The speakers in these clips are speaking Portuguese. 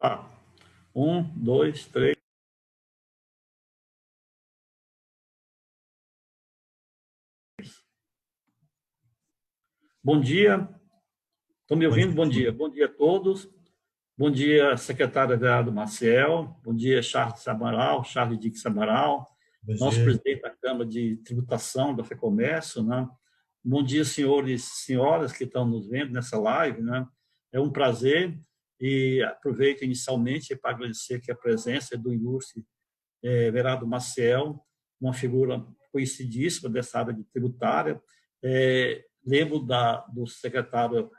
Ah, 1, 2, 3. Bom dia. Estão me ouvindo? Bom dia. Bom dia a todos. Bom dia, secretário Everardo Maciel. Bom dia, Charles Amaral, Charles Dix Amaral, nosso presidente da Câmara de Tributação da FEComércio, né? Bom dia, senhores e senhoras que estão nos vendo nessa live, né? É um prazer e aproveito inicialmente para agradecer aqui a presença do ilustre Everardo Maciel, uma figura conhecidíssima dessa área de tributária. Lembro do secretário,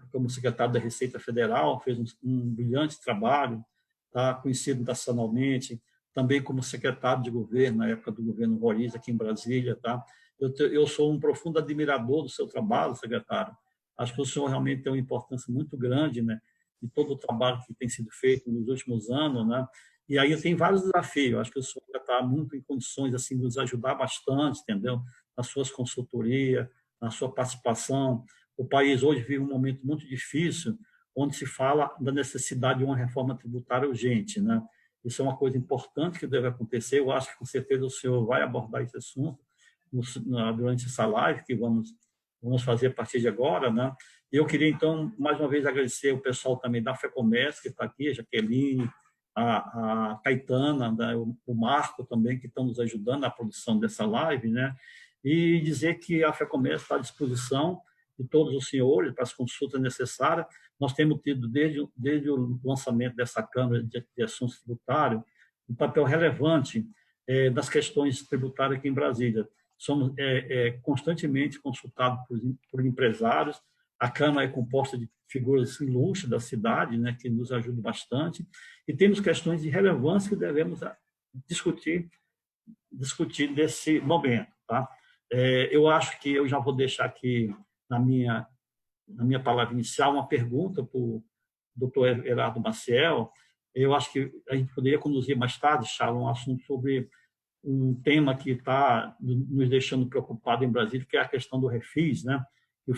como secretário da Receita Federal, fez um brilhante trabalho, tá? Conhecido nacionalmente, também como secretário de governo, na época do governo Roriz, aqui em Brasília. Tá? Eu sou um profundo admirador do seu trabalho, secretário. Acho que o senhor realmente tem uma importância muito grande, né, de todo o trabalho que tem sido feito nos últimos anos, né? E aí tem vários desafios. Acho que o senhor está muito em condições assim, de nos ajudar bastante, entendeu? Nas suas consultorias, na sua participação. O país hoje vive um momento muito difícil, onde se fala da necessidade de uma reforma tributária urgente, né? Isso é uma coisa importante que deve acontecer. Eu acho que, com certeza, o senhor vai abordar esse assunto durante essa live que vamos fazer a partir de agora, né? E eu queria, então, mais uma vez agradecer o pessoal também da FEComércio, que está aqui, a Jaqueline, a Caetana, né, o Marco também, que estão nos ajudando na produção dessa live, né? E dizer que a FEComércio está à disposição de todos os senhores para as consultas necessárias. Nós temos tido, desde o lançamento dessa Câmara de Assuntos Tributários, um papel relevante das questões tributárias aqui em Brasília. Somos constantemente consultados por empresários. A Câmara é composta de figuras ilustres da cidade, né, que nos ajudam bastante, e temos questões de relevância que devemos discutir nesse momento. Tá? Eu acho que eu já vou deixar aqui, na minha palavra inicial, uma pergunta para o doutor Everardo Maciel. Eu acho que a gente poderia conduzir mais tarde, Charles, um assunto sobre um tema que está nos deixando preocupados em Brasília, que é a questão do refis, né? que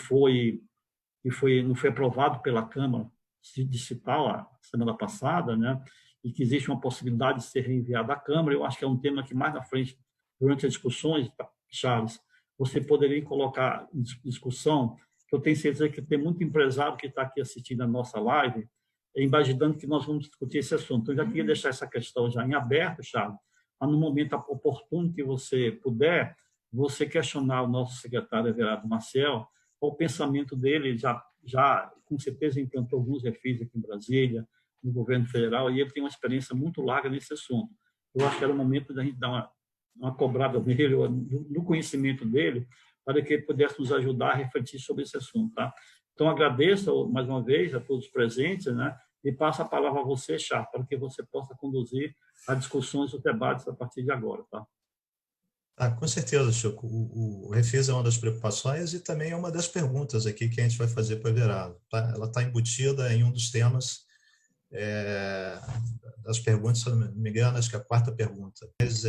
não foi aprovado pela Câmara Distrital a semana passada, né? E que existe uma possibilidade de ser reenviado à Câmara. Eu acho que é um tema que mais na frente, durante as discussões, Charles, você poderia colocar em discussão, que eu tenho certeza que tem muito empresário que está aqui assistindo a nossa live, imaginando que nós vamos discutir esse assunto. Então, eu já queria deixar essa questão já em aberto, Charles, para no momento oportuno que você puder, você questionar o nosso secretário Everardo Maciel, qual o pensamento dele, já com certeza implantou alguns refis aqui em Brasília, no governo federal, e ele tem uma experiência muito larga nesse assunto. Eu acho que era o momento da gente dar uma cobrada nele, no conhecimento dele, para que ele pudesse nos ajudar a refletir sobre esse assunto. Tá? Então, agradeço mais uma vez a todos os presentes, né? E passo a palavra a você, Chá, para que você possa conduzir as discussões e os debates a partir de agora. Tá? Com certeza, Chico. O refis é uma das preocupações e também é uma das perguntas aqui que a gente vai fazer para o Everardo. Tá? Ela está embutida em um dos temas das perguntas, se eu não me engano, acho que é a quarta pergunta. Mas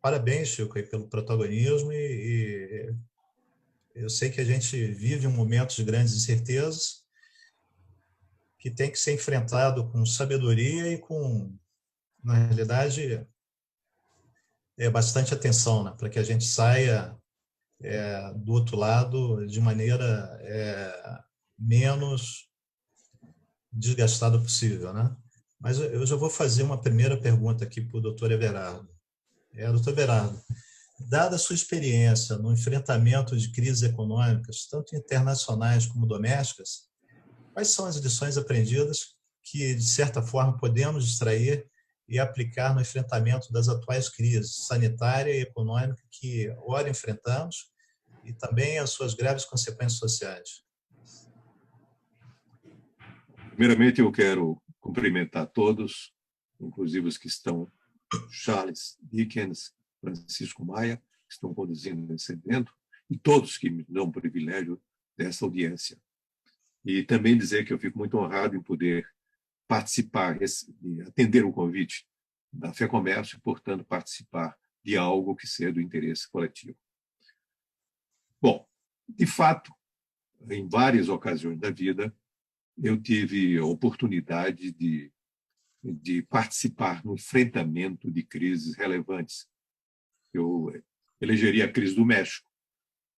parabéns, Chico, aí, pelo protagonismo e eu sei que a gente vive um momento de grandes incertezas que tem que ser enfrentado com sabedoria e com, na realidade, bastante atenção, né? Para que a gente saia do outro lado de maneira menos desgastada possível, né? Mas eu já vou fazer uma primeira pergunta aqui para o doutor Everardo. Doutor Everardo, dada a sua experiência no enfrentamento de crises econômicas, tanto internacionais como domésticas, quais são as lições aprendidas que, de certa forma, podemos extrair e aplicar no enfrentamento das atuais crises sanitária e econômica que ora enfrentamos e também as suas graves consequências sociais? Primeiramente, eu quero cumprimentar todos, inclusive os que estão, Charles Dickens, Francisco Maia, que estão conduzindo esse evento, e todos que me dão o privilégio dessa audiência. E também dizer que eu fico muito honrado em poder participar e atender o convite da FEComércio e, portanto, participar de algo que seja do interesse coletivo. Bom, de fato, em várias ocasiões da vida, eu tive a oportunidade de participar no enfrentamento de crises relevantes. Eu elegeria a crise do México,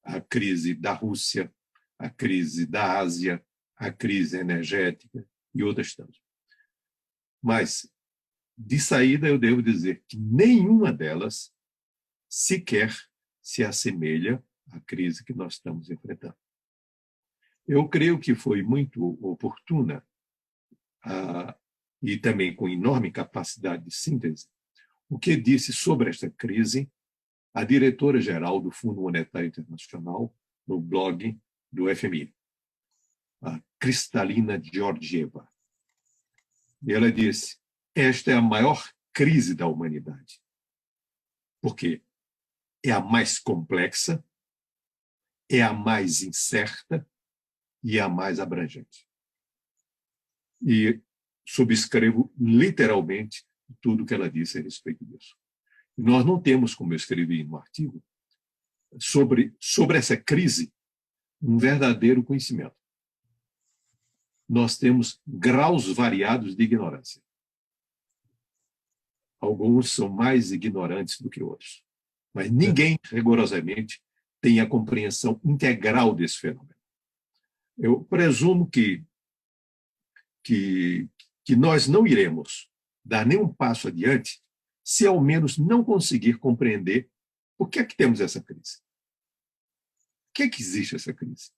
a crise da Rússia, a crise da Ásia, a crise energética e outras tantas. Mas, de saída, eu devo dizer que nenhuma delas sequer se assemelha à crise que nós estamos enfrentando. Eu creio que foi muito oportuna e também com enorme capacidade de síntese o que disse sobre esta crise a diretora-geral do Fundo Monetário Internacional no blog do FMI, a Kristalina Georgieva. E ela disse: esta é a maior crise da humanidade, porque é a mais complexa, é a mais incerta e é a mais abrangente. E subscrevo literalmente tudo que ela disse a respeito disso. E nós não temos, como eu escrevi no artigo, sobre essa crise, um verdadeiro conhecimento. Nós temos graus variados de ignorância. Alguns são mais ignorantes do que outros. Mas ninguém, rigorosamente, tem a compreensão integral desse fenômeno. Eu presumo que nós não iremos dar nenhum passo adiante se ao menos não conseguir compreender por que é que temos essa crise. Por que é que existe essa crise?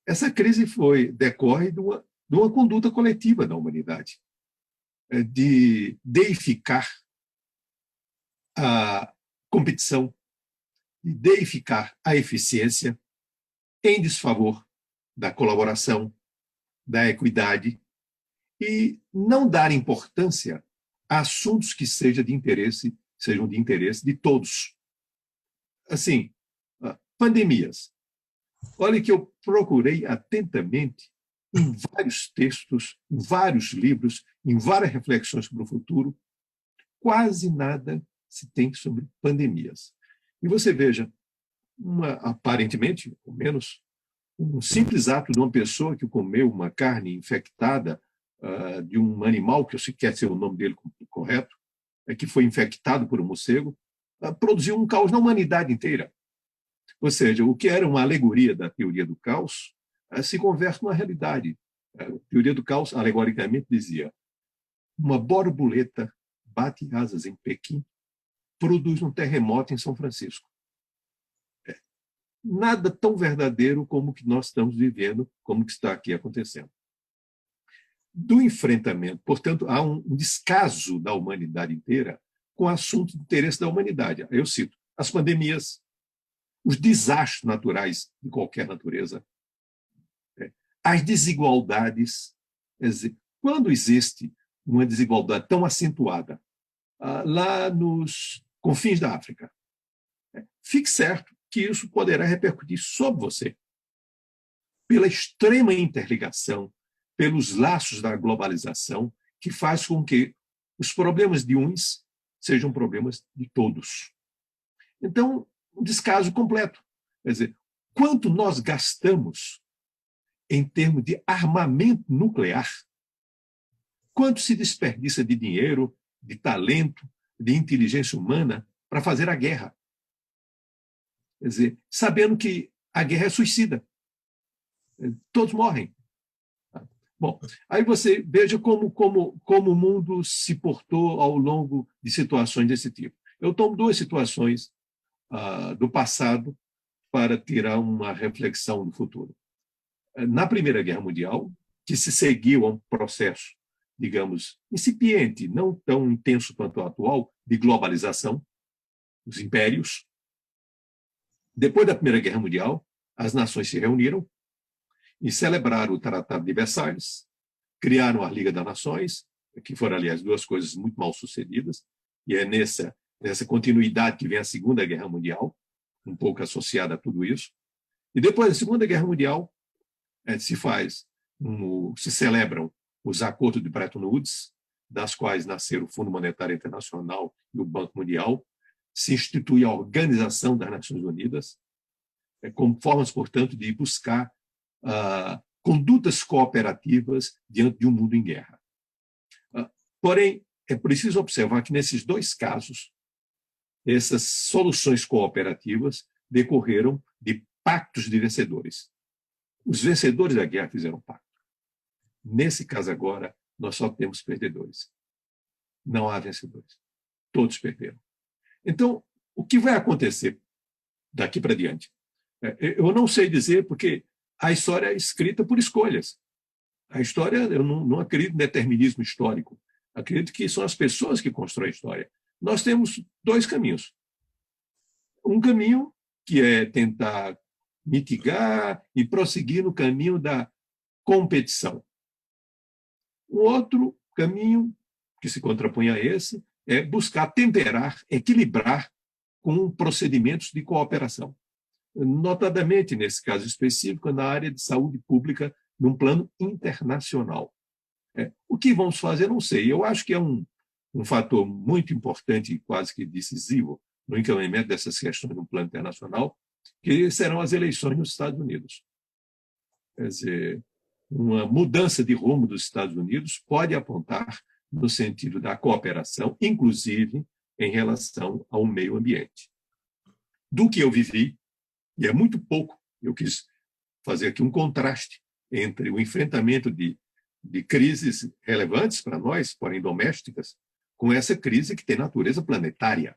Essa crise decorre de uma conduta coletiva da humanidade, de deificar a competição, de deificar a eficiência em desfavor da colaboração, da equidade, e não dar importância a assuntos que sejam de interesse de todos. Assim, pandemias. Olha que eu procurei atentamente em vários textos, em vários livros, em várias reflexões sobre o futuro, quase nada se tem sobre pandemias. E você veja, aparentemente, ao menos, um simples ato de uma pessoa que comeu uma carne infectada de um animal, que eu sei quer ser o nome dele correto, que foi infectado por um morcego, produziu um caos na humanidade inteira. Ou seja, o que era uma alegoria da teoria do caos se converte numa realidade. A teoria do caos, alegoricamente, dizia: uma borboleta bate asas em Pequim, produz um terremoto em São Francisco. Nada tão verdadeiro como o que nós estamos vivendo, como o que está aqui acontecendo. Do enfrentamento, portanto, há um descaso da humanidade inteira com assuntos de interesse da humanidade. Eu cito as pandemias, os desastres naturais de qualquer natureza, as desigualdades. Quer dizer, quando existe uma desigualdade tão acentuada lá nos confins da África, fique certo que isso poderá repercutir sobre você, pela extrema interligação, pelos laços da globalização, que faz com que os problemas de uns sejam problemas de todos. Então, um descaso completo. Quer dizer, quanto nós gastamos em termos de armamento nuclear, quanto se desperdiça de dinheiro, de talento, de inteligência humana para fazer a guerra. Quer dizer, sabendo que a guerra é suicida. Todos morrem. Bom, aí você veja como o mundo se portou ao longo de situações desse tipo. Eu tomo duas situações do passado para tirar uma reflexão do futuro. Na Primeira Guerra Mundial, que se seguiu a um processo, digamos, incipiente, não tão intenso quanto o atual, de globalização, os impérios. Depois da Primeira Guerra Mundial, as nações se reuniram e celebraram o Tratado de Versalhes, criaram a Liga das Nações, que foram, aliás, duas coisas muito mal sucedidas, e é nessa continuidade que vem a Segunda Guerra Mundial, um pouco associada a tudo isso. E depois da Segunda Guerra Mundial, se celebram os acordos de Bretton Woods, das quais nasceram o Fundo Monetário Internacional e o Banco Mundial, se institui a Organização das Nações Unidas, como formas, portanto, de buscar condutas cooperativas diante de um mundo em guerra. Porém, é preciso observar que, nesses dois casos, essas soluções cooperativas decorreram de pactos de vencedores. Os vencedores da guerra fizeram pacto. Nesse caso agora, nós só temos perdedores. Não há vencedores. Todos perderam. Então, o que vai acontecer daqui para diante? Eu não sei dizer, porque a história é escrita por escolhas. A história, eu não acredito em determinismo histórico. Acredito que são as pessoas que constroem a história. Nós temos dois caminhos. Um caminho que é tentar mitigar e prosseguir no caminho da competição. O outro caminho, que se contrapõe a esse, é buscar temperar, equilibrar com procedimentos de cooperação. Notadamente, nesse caso específico, na área de saúde pública, num plano internacional. O que vamos fazer, não sei. Eu acho que é um fator muito importante e quase que decisivo no encaminhamento dessas questões no plano internacional, que serão as eleições nos Estados Unidos. Quer dizer, uma mudança de rumo dos Estados Unidos pode apontar no sentido da cooperação, inclusive em relação ao meio ambiente. Do que eu vivi, e é muito pouco, eu quis fazer aqui um contraste entre o enfrentamento de crises relevantes para nós, porém domésticas, com essa crise que tem natureza planetária.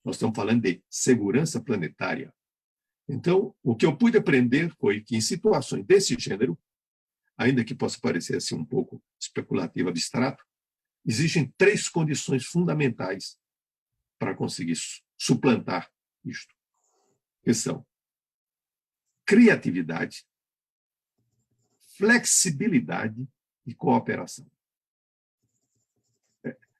Nós estamos falando de segurança planetária. Então, o que eu pude aprender foi que, em situações desse gênero, ainda que possa parecer assim um pouco especulativo, abstrato, existem 3 condições fundamentais para conseguir suplantar isto, que são criatividade, flexibilidade e cooperação.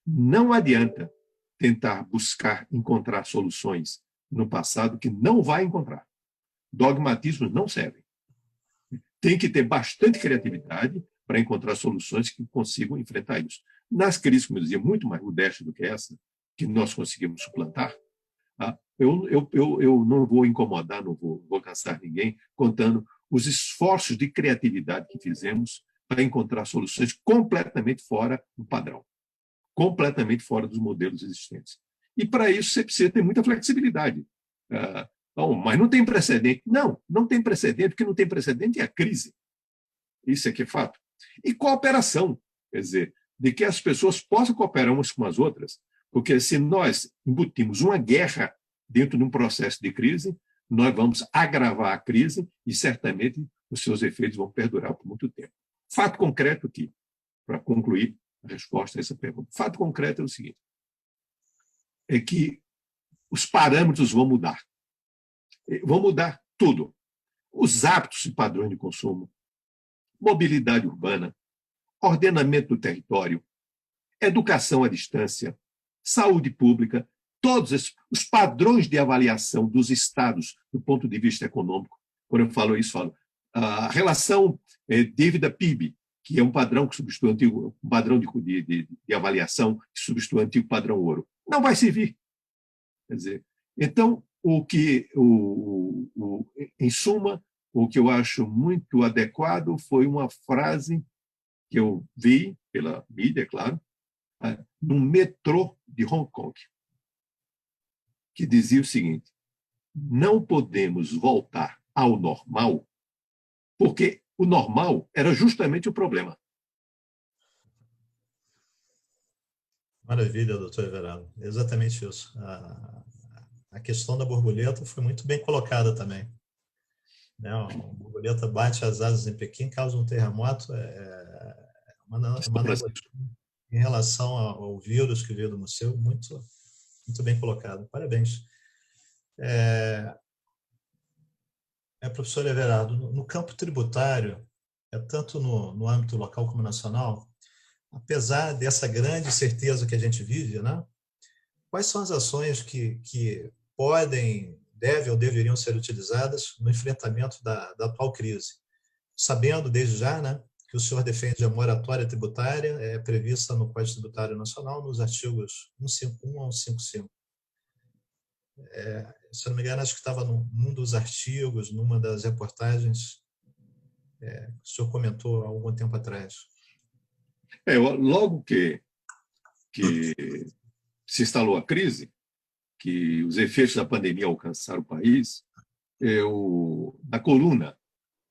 Não adianta tentar buscar encontrar soluções no passado que não vai encontrar. Dogmatismos não servem. Tem que ter bastante criatividade para encontrar soluções que consigam enfrentar isso. Nas crises, como eu dizia, muito mais modestas do que essa, que nós conseguimos suplantar, eu não vou incomodar, não vou cansar ninguém contando os esforços de criatividade que fizemos para encontrar soluções completamente fora do padrão, completamente fora dos modelos existentes. E, para isso, você precisa ter muita flexibilidade. Mas não tem precedente. Não tem precedente, porque não tem precedente é a crise. Isso aqui é fato. E cooperação, quer dizer, de que as pessoas possam cooperar umas com as outras, porque se nós embutimos uma guerra dentro de um processo de crise, nós vamos agravar a crise e, certamente, os seus efeitos vão perdurar por muito tempo. Fato concreto aqui, para concluir a resposta a essa pergunta. Fato concreto é o seguinte, é que os parâmetros vão mudar. Vão mudar tudo. Os hábitos e padrões de consumo, mobilidade urbana, ordenamento do território, educação à distância, saúde pública, todos os padrões de avaliação dos estados do ponto de vista econômico. Quando eu falo isso, falo a relação dívida-PIB, que é um padrão que substitui o antigo, um padrão de avaliação que substitui o antigo padrão ouro. Não vai servir. Quer dizer, então, em suma, o que eu acho muito adequado foi uma frase que eu vi pela mídia, claro, no metrô de Hong Kong, que dizia o seguinte: não podemos voltar ao normal, porque o normal era justamente o problema. Maravilha, doutor Everardo. Exatamente isso. A questão da borboleta foi muito bem colocada também. A borboleta bate as asas em Pequim, causa um terremoto. Uma analogia em relação ao vírus que veio do museu, muito, muito bem colocado. Parabéns. Professor Everardo, no campo tributário, tanto no âmbito local como nacional, apesar dessa grande certeza que a gente vive, né, quais são as ações que podem, devem ou deveriam ser utilizadas no enfrentamento da atual crise? Sabendo desde já, né, que o senhor defende a moratória tributária prevista no Código Tributário Nacional, nos artigos 151 ao 155. Se eu não me engano, acho que estava num dos artigos, numa das reportagens, o senhor comentou há algum tempo atrás. Logo que se instalou a crise, que os efeitos da pandemia alcançaram o país, na coluna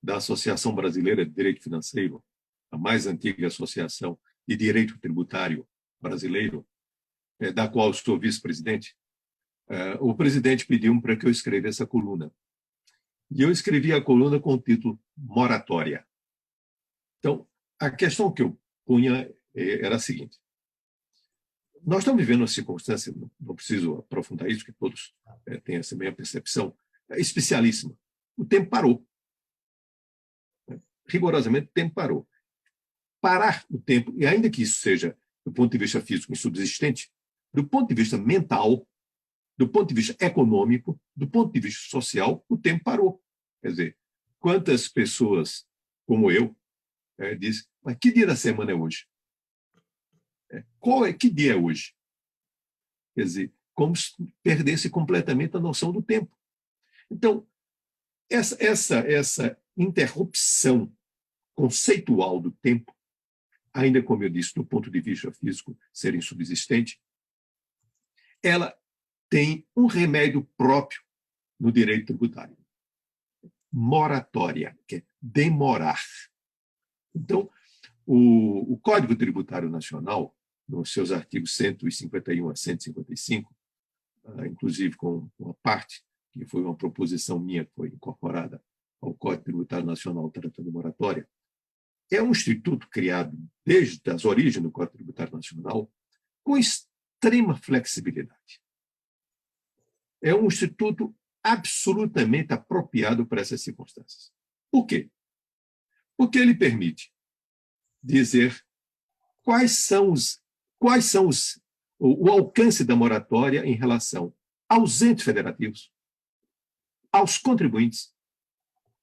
da Associação Brasileira de Direito Financeiro, a mais antiga associação de direito tributário brasileiro, da qual sou vice-presidente, o presidente pediu para que eu escrevesse a coluna. E eu escrevi a coluna com o título Moratória. Então, a questão que eu punha era a seguinte: nós estamos vivendo uma circunstância, não preciso aprofundar isso, que todos têm essa mesma percepção, especialíssima. O tempo parou. Rigorosamente, o tempo parou. Parar o tempo, e ainda que isso seja, do ponto de vista físico, insubsistente, do ponto de vista mental, do ponto de vista econômico, do ponto de vista social, o tempo parou. Quer dizer, quantas pessoas como eu dizem, mas que dia da semana é hoje? Que dia é hoje? Quer dizer, como se perdesse completamente a noção do tempo. Então, essa interrupção conceitual do tempo, ainda como eu disse, do ponto de vista físico, ser insubsistente, ela tem um remédio próprio no direito tributário. Moratória, que é demorar. Então, o Código Tributário Nacional, nos seus artigos 151 a 155, inclusive com uma parte, que foi uma proposição minha, que foi incorporada ao Código Tributário Nacional tratando de moratória, é um instituto criado desde as origens do Código Tributário Nacional com extrema flexibilidade. É um instituto absolutamente apropriado para essas circunstâncias. Por quê? Porque ele permite dizer quais são o alcance da moratória em relação aos entes federativos, aos contribuintes,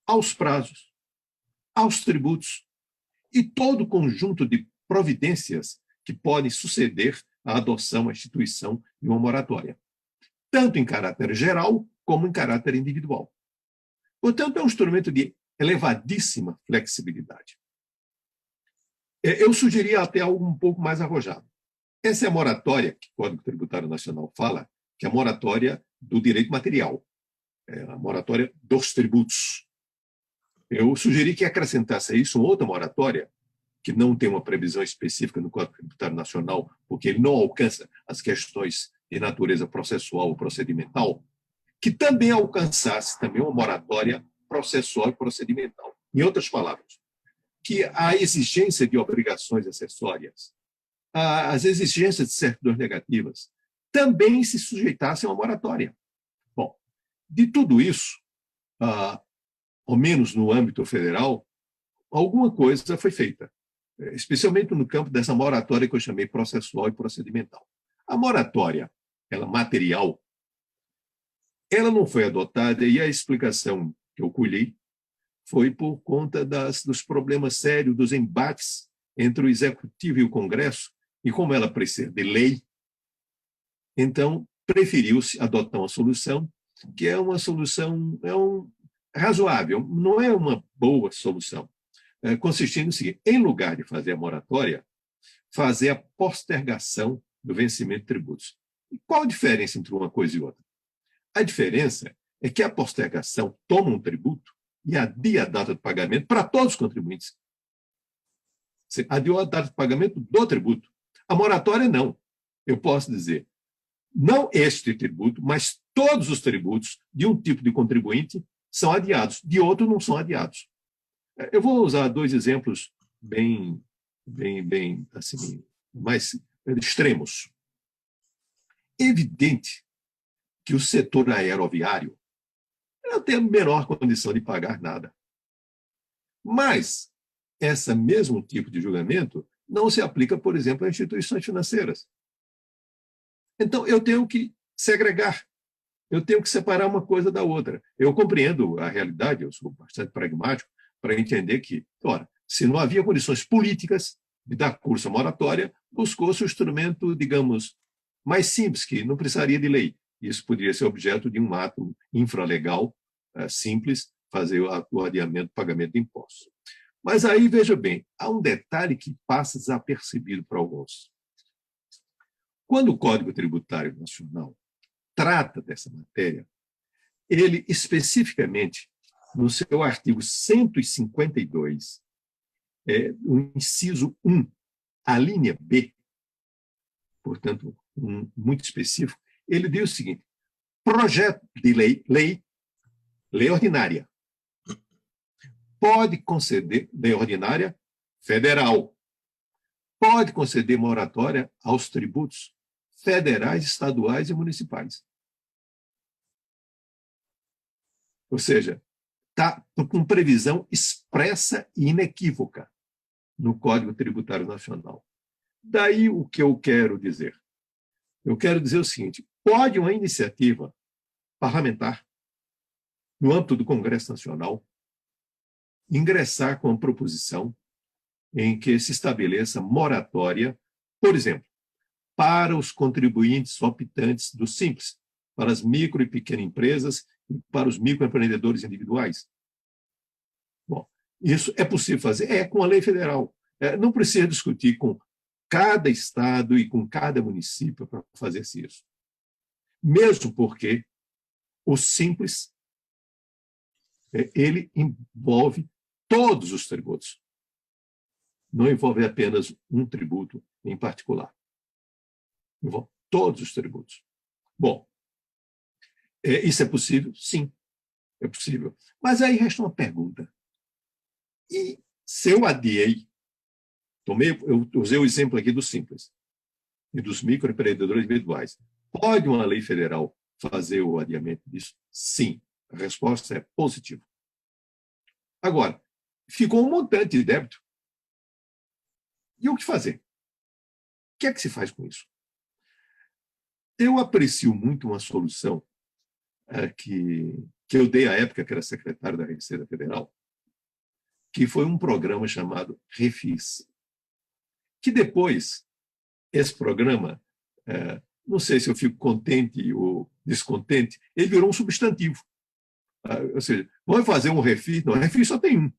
aos prazos, aos tributos e todo o conjunto de providências que podem suceder à adoção, à instituição de uma moratória, tanto em caráter geral como em caráter individual. Portanto, é um instrumento de elevadíssima flexibilidade. Eu sugeri até algo um pouco mais arrojado. Essa é a moratória que o Código Tributário Nacional fala, que é a moratória do direito material, a moratória dos tributos. Eu sugeri que acrescentasse a isso uma outra moratória, que não tem uma previsão específica no Código Tributário Nacional, porque ele não alcança as questões de natureza processual ou procedimental, que também alcançasse também uma moratória processual e procedimental. Em outras palavras, que a exigência de obrigações acessórias, as exigências de certidões negativas, também se sujeitassem a uma moratória. Bom, de tudo isso, ao menos no âmbito federal, alguma coisa foi feita, especialmente no campo dessa moratória que eu chamei processual e procedimental. A moratória, ela material, ela não foi adotada, e a explicação que eu colhi foi por conta dos problemas sérios, dos embates entre o Executivo e o Congresso, e como ela precisa de lei, então preferiu-se adotar uma solução que é uma solução razoável, não é uma boa solução, consistindo no seguinte: em lugar de fazer a moratória, fazer a postergação do vencimento de tributos. E qual a diferença entre uma coisa e outra? A diferença é que a postergação toma um tributo e adia a data de pagamento para todos os contribuintes. Você adiou a data de pagamento do tributo. A moratória, não. Eu posso dizer, não este tributo, mas todos os tributos de um tipo de contribuinte são adiados, de outro não são adiados. Eu vou usar dois exemplos bem assim, mais extremos. É evidente que o setor aeroviário não tem a menor condição de pagar nada. Mas esse mesmo tipo de julgamento não se aplica, por exemplo, a instituições financeiras. Então, eu tenho que segregar, eu tenho que separar uma coisa da outra. Eu compreendo a realidade, eu sou bastante pragmático para entender que, ora, se não havia condições políticas de dar curso à moratória, buscou-se um instrumento, digamos, mais simples, que não precisaria de lei. Isso poderia ser objeto de um ato infralegal, simples, fazer o adiamento do pagamento de impostos. Mas aí, veja bem, há um detalhe que passa desapercebido para alguns. Quando o Código Tributário Nacional trata dessa matéria, ele especificamente, no seu artigo 152, o inciso 1, a linha B, portanto, muito específico, ele diz o seguinte: projeto de lei ordinária, pode conceder, lei ordinária federal, pode conceder moratória aos tributos federais, estaduais e municipais. Ou seja, está com previsão expressa e inequívoca no Código Tributário Nacional. Daí o que eu quero dizer? Eu quero dizer o seguinte: pode uma iniciativa parlamentar, no âmbito do Congresso Nacional, ingressar com uma proposição em que se estabeleça moratória, por exemplo, para os contribuintes optantes do Simples, para as micro e pequenas empresas e para os microempreendedores individuais. Bom, isso é possível fazer? É, com a lei federal. Não precisa discutir com cada estado e com cada município para fazer isso. Mesmo porque o Simples, ele envolve todos os tributos. Não envolve apenas um tributo em particular. Envolve todos os tributos. Bom, isso é possível? Sim, é possível. Mas aí resta uma pergunta. E se eu adiei, eu usei o exemplo aqui do Simples e dos microempreendedores individuais, pode uma lei federal fazer o adiamento disso? Sim. A resposta é positiva. Agora, ficou um montante de débito. E o que fazer? O que é que se faz com isso? Eu aprecio muito uma solução que eu dei à época, que era secretário da Receita Federal, que foi um programa chamado Refis, que depois, esse programa, não sei se eu fico contente ou descontente, ele virou um substantivo. Ou seja, vamos fazer um refis? Não, refis só tem um.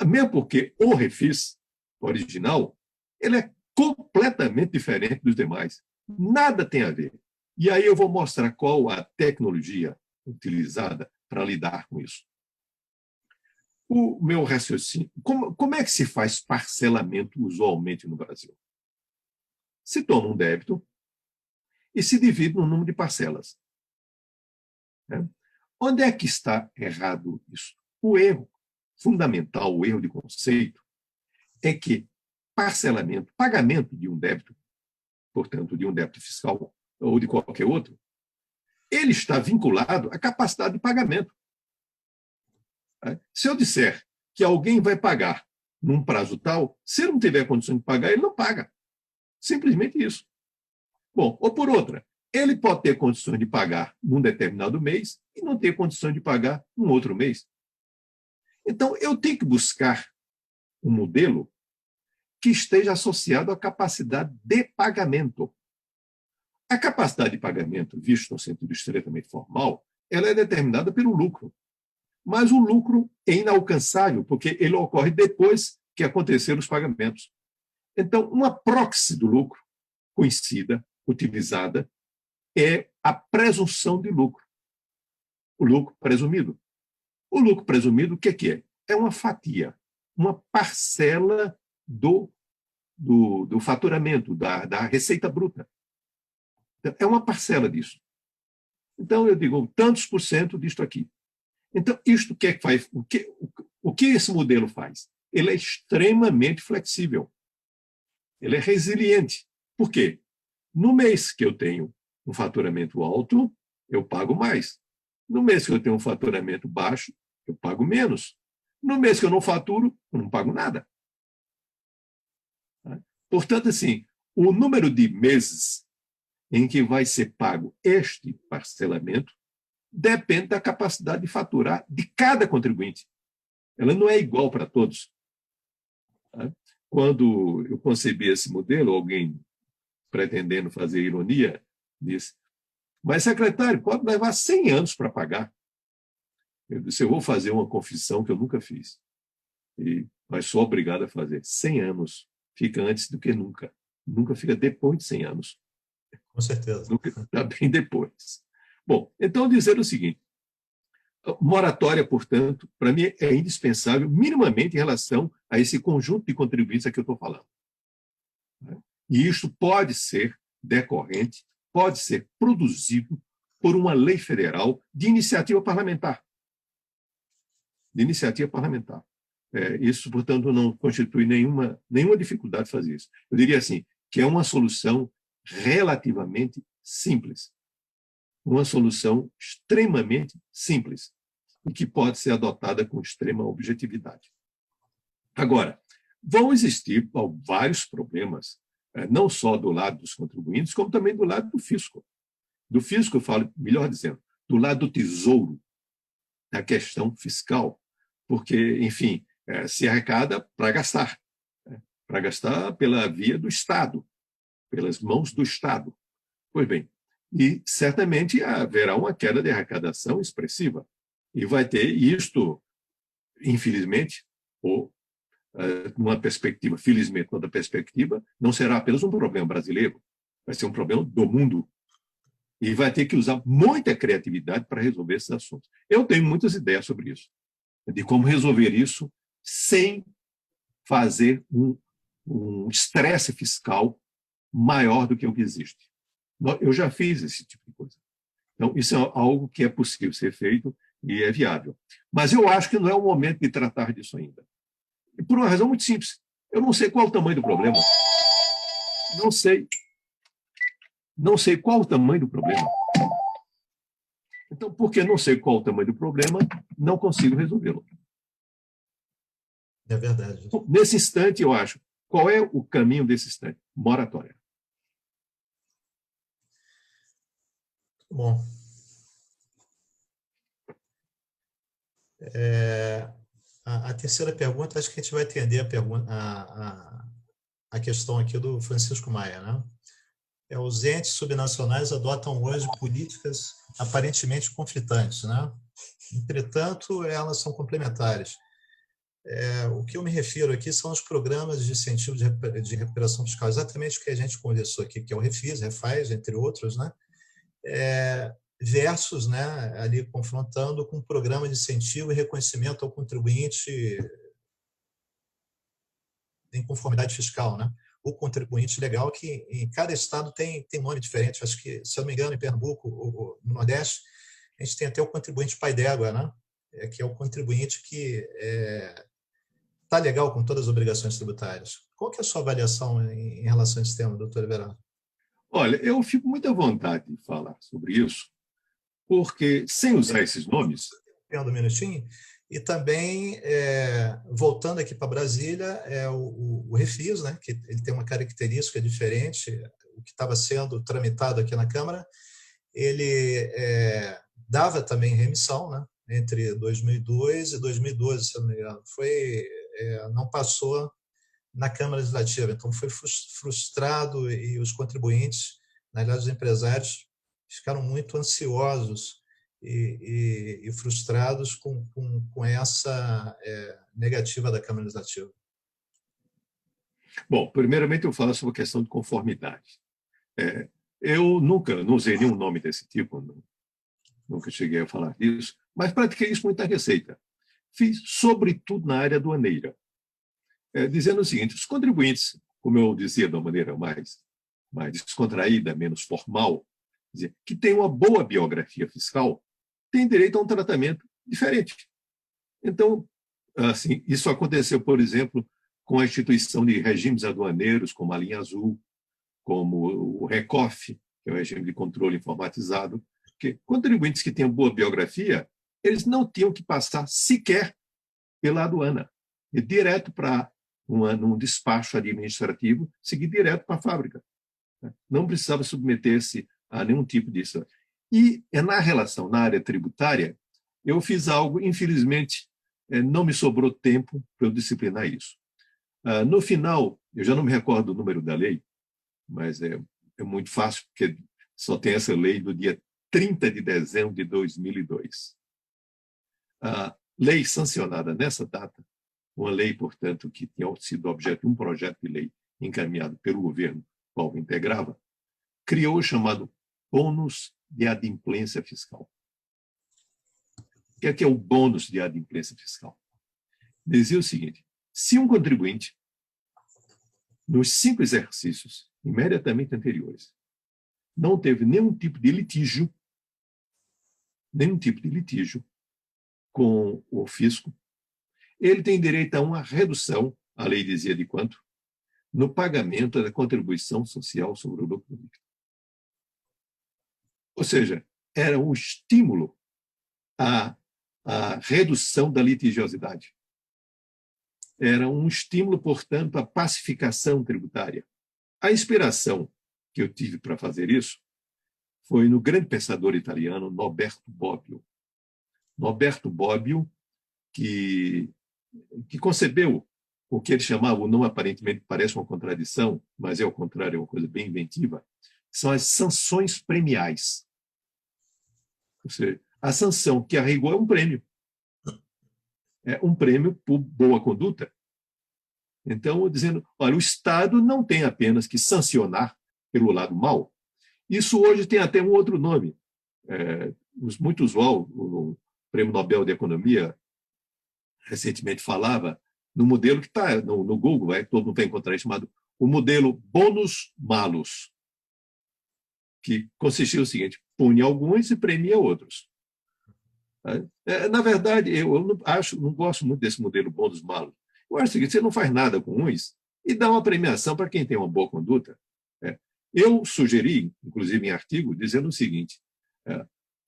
Mesmo porque o refis original, ele é completamente diferente dos demais. Nada tem a ver. E aí eu vou mostrar qual a tecnologia utilizada para lidar com isso. O meu raciocínio... Como é que se faz parcelamento usualmente no Brasil? Se toma um débito e se divide no número de parcelas. Onde é que está errado isso? O erro fundamental, o erro de conceito, é que parcelamento, pagamento de um débito, portanto, de um débito fiscal ou de qualquer outro, ele está vinculado à capacidade de pagamento. Se eu disser que alguém vai pagar num prazo tal, se ele não tiver condição de pagar, ele não paga. Simplesmente isso. Bom, ou por outra, ele pode ter condições de pagar num determinado mês e não ter condições de pagar num outro mês. Então, eu tenho que buscar um modelo que esteja associado à capacidade de pagamento. A capacidade de pagamento, visto no sentido estritamente formal, ela é determinada pelo lucro. Mas o lucro é inalcançável, porque ele ocorre depois que aconteceram os pagamentos. Então, uma proxy do lucro conhecida, utilizada, é a presunção de lucro. O lucro presumido. O lucro presumido, o que é? É uma fatia, uma parcela do faturamento, da receita bruta. É uma parcela disso. Então, eu digo, tantos por cento disto aqui. Então, isto o que é que faz? O que esse modelo faz? Ele é extremamente flexível. Ele é resiliente. Por quê? No mês que eu tenho um faturamento alto, eu pago mais. No mês que eu tenho um faturamento baixo, eu pago menos. No mês que eu não faturo, eu não pago nada. Portanto, assim, o número de meses em que vai ser pago este parcelamento depende da capacidade de faturar de cada contribuinte. Ela não é igual para todos. Quando eu concebi esse modelo, alguém, pretendendo fazer ironia, disse: mas, secretário, pode levar 100 anos para pagar. Eu disse, eu vou fazer uma confissão que eu nunca fiz, mas sou obrigado a fazer. 100 anos fica antes do que nunca. Nunca fica depois de 100 anos. Com certeza. Nunca está bem depois. Bom, então dizer o seguinte, moratória, portanto, para mim é indispensável, minimamente em relação a esse conjunto de contribuintes a que eu estou falando. E isso pode ser decorrente, pode ser produzido por uma lei federal de iniciativa parlamentar. De iniciativa parlamentar. Isso, portanto, não constitui nenhuma dificuldade de fazer isso. Eu diria assim, que é uma solução relativamente simples. Uma solução extremamente simples e que pode ser adotada com extrema objetividade. Agora, vão existir vários problemas, não só do lado dos contribuintes, como também do lado do fisco. Do fisco, eu falo, melhor dizendo, do lado do tesouro, da questão fiscal, porque, enfim, se arrecada para gastar pela via do Estado, pelas mãos do Estado. Pois bem, e certamente haverá uma queda de arrecadação expressiva. E vai ter isto, infelizmente, ou numa perspectiva, felizmente, outra perspectiva, não será apenas um problema brasileiro, vai ser um problema do mundo. E vai ter que usar muita criatividade para resolver esses assuntos. Eu tenho muitas ideias sobre isso, de como resolver isso sem fazer um estresse fiscal maior do que o que existe. Eu já fiz esse tipo de coisa. Então, isso é algo que é possível ser feito e é viável. Mas eu acho que não é o momento de tratar disso ainda. E por uma razão muito simples. Eu não sei qual o tamanho do problema. Não sei qual o tamanho do problema. Então, porque não sei qual o tamanho do problema, não consigo resolvê-lo. É verdade. Então, nesse instante, eu acho, qual é o caminho desse instante? Moratória. Bom. A terceira pergunta, acho que a gente vai atender a questão aqui do Francisco Maia, né? Os entes subnacionais adotam hoje políticas aparentemente conflitantes, né? Entretanto, elas são complementares. O que eu me refiro aqui são os programas de incentivo de recuperação fiscal, exatamente o que a gente conversou aqui, que é o Refis, Refaz, entre outros, né? Versus, né, ali confrontando com um programa de incentivo e reconhecimento ao contribuinte em conformidade fiscal, né? O contribuinte legal, que em cada estado tem nome diferente. Acho que, se eu não me engano, em Pernambuco, ou no Nordeste, a gente tem até o contribuinte pai d'égua, né? Que é o contribuinte que está legal com todas as obrigações tributárias. Qual que é a sua avaliação em relação a esse tema, doutor Everardo? Olha, eu fico muito à vontade de falar sobre isso, porque, sem usar esses nomes... Um minutinho. E também, voltando aqui para Brasília, o Refis, né, que ele tem uma característica diferente, o que estava sendo tramitado aqui na Câmara, ele dava também remissão, né, entre 2002 e 2012, se eu não me engano. Não passou na Câmara Legislativa, então foi frustrado e os contribuintes, na verdade os empresários, ficaram muito ansiosos e frustrados com essa negativa da Câmara Legislativa. Bom, primeiramente eu falo sobre a questão de conformidade. Eu nunca não usei nenhum nome desse tipo, nunca cheguei a falar disso, mas pratiquei isso com muita receita. Fiz, sobretudo, na área aduaneira, dizendo o seguinte, os contribuintes, como eu dizia de uma maneira mais descontraída, menos formal, que tem uma boa biografia fiscal, tem direito a um tratamento diferente. Então, assim, isso aconteceu, por exemplo, com a instituição de regimes aduaneiros, como a Linha Azul, como o RECOF, que é o regime de controle informatizado, que contribuintes que tinham boa biografia, eles não tinham que passar sequer pela aduana, e direto para num despacho administrativo, seguir direto para a fábrica. Não precisava submeter-se a nenhum tipo disso. E na relação, na área tributária, eu fiz algo, infelizmente, não me sobrou tempo para eu disciplinar isso. No final, eu já não me recordo o número da lei, mas é muito fácil, porque só tem essa lei do dia 30 de dezembro de 2002. a lei sancionada nessa data, uma lei, portanto, que tinha sido objeto de um projeto de lei encaminhado pelo governo, qual integrava, criou o chamado bônus de adimplência fiscal. O que é o bônus de adimplência fiscal? Dizia o seguinte: se um contribuinte, nos 5 exercícios imediatamente anteriores, não teve nenhum tipo de litígio com o fisco, ele tem direito a uma redução, a lei dizia de quanto? No pagamento da contribuição social sobre o lucro líquido. Ou seja, era um estímulo à redução da litigiosidade. Era um estímulo, portanto, à pacificação tributária. A inspiração que eu tive para fazer isso foi no grande pensador italiano Norberto Bobbio. Norberto Bobbio, que concebeu o que ele chamava, não aparentemente parece uma contradição, mas é ao contrário, é uma coisa bem inventiva, são as sanções premiais. Ou seja, a sanção que a rigor é um prêmio. É um prêmio por boa conduta. Então, dizendo, olha, o Estado não tem apenas que sancionar pelo lado mau. Isso hoje tem até um outro nome. Muito usual, o Prêmio Nobel de Economia recentemente falava no modelo que está no Google, todo mundo vai encontrar, chamado o modelo bônus-malus, que consistia no seguinte: pune alguns e premia outros. Na verdade, eu não gosto muito desse modelo bônus-malus. Eu acho o seguinte: você não faz nada com uns e dá uma premiação para quem tem uma boa conduta. Eu sugeri, inclusive em artigo, dizendo o seguinte,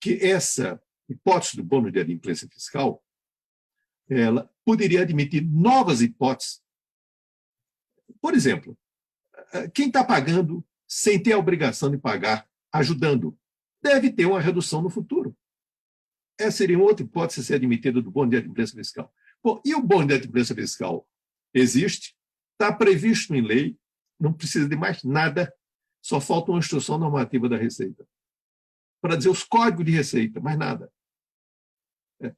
que essa hipótese do bônus de adimplência fiscal, ela poderia admitir novas hipóteses. Por exemplo, quem está pagando sem ter a obrigação de pagar, ajudando, deve ter uma redução no futuro. Essa seria outra hipótese a ser admitida do bônus de adimplência fiscal. Bom, e o bônus de adimplência fiscal existe, está previsto em lei, não precisa de mais nada, só falta uma instrução normativa da Receita para dizer os códigos de receita, mais nada. É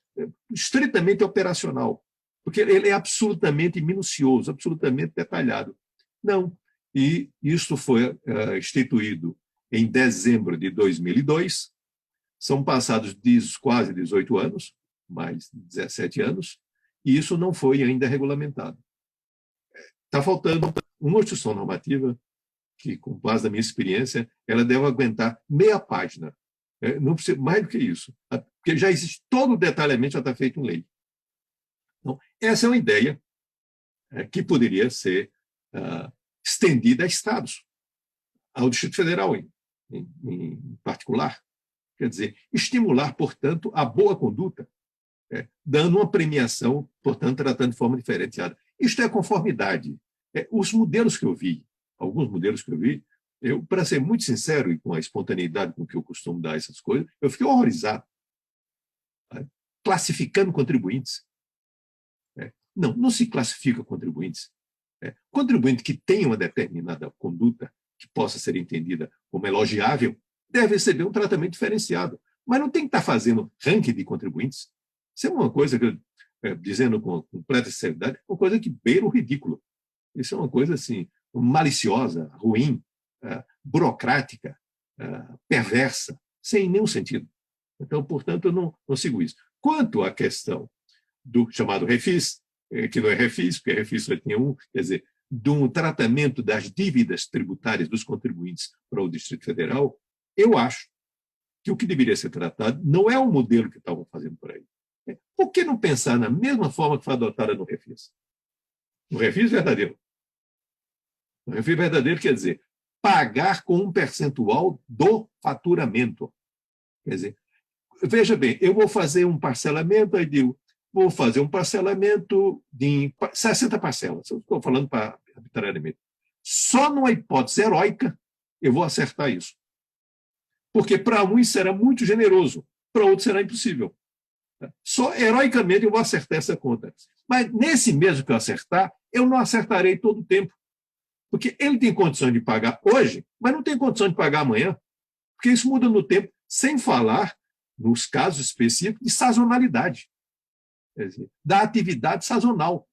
estritamente operacional, porque ele é absolutamente minucioso, absolutamente detalhado. Não. E isso foi instituído em dezembro de 2002, são passados quase 18 anos, mais 17 anos, e isso não foi ainda regulamentado. Está faltando uma instrução normativa que, com base na minha experiência, ela deve aguentar meia página. Não precisa mais do que isso, porque já existe todo o detalhamento, já está feito em lei. Então, essa é uma ideia que poderia ser estendida a estados, ao Distrito Federal em particular. Quer dizer, estimular, portanto, a boa conduta, dando uma premiação, portanto, tratando de forma diferenciada. Isto é conformidade. Os modelos que eu vi, alguns modelos que eu vi, para ser muito sincero e com a espontaneidade com que eu costumo dar essas coisas, eu fiquei horrorizado. Classificando contribuintes. Não se classifica contribuintes. Contribuinte que tenha uma determinada conduta que possa ser entendida como elogiável deve receber um tratamento diferenciado. Mas não tem que estar fazendo ranking de contribuintes. Isso é uma coisa que, dizendo com completa sinceridade, uma coisa que beira o ridículo. Isso é uma coisa assim, maliciosa, ruim, burocrática, perversa, sem nenhum sentido. Então, portanto, eu não sigo isso. Quanto à questão do chamado refis, que não é refis, porque refis só tinha um, quer dizer, de um tratamento das dívidas tributárias dos contribuintes para o Distrito Federal, eu acho que o que deveria ser tratado não é o modelo que estavam fazendo por aí. Por que não pensar na mesma forma que foi adotada no refis? No refis verdadeiro. No refis verdadeiro quer dizer pagar com um percentual do faturamento. Quer dizer, veja bem, eu vou fazer um parcelamento, aí digo, vou fazer um parcelamento de 60 parcelas, eu estou falando arbitrariamente. Só numa hipótese heróica eu vou acertar isso. Porque para um isso será muito generoso, para outro será impossível. Só heroicamente eu vou acertar essa conta. Mas nesse mesmo que eu acertar, eu não acertarei todo o tempo. Porque ele tem condições de pagar hoje, mas não tem condição de pagar amanhã. Porque isso muda no tempo, sem falar nos casos específicos de sazonalidade. quer dizer, da atividade sazonal,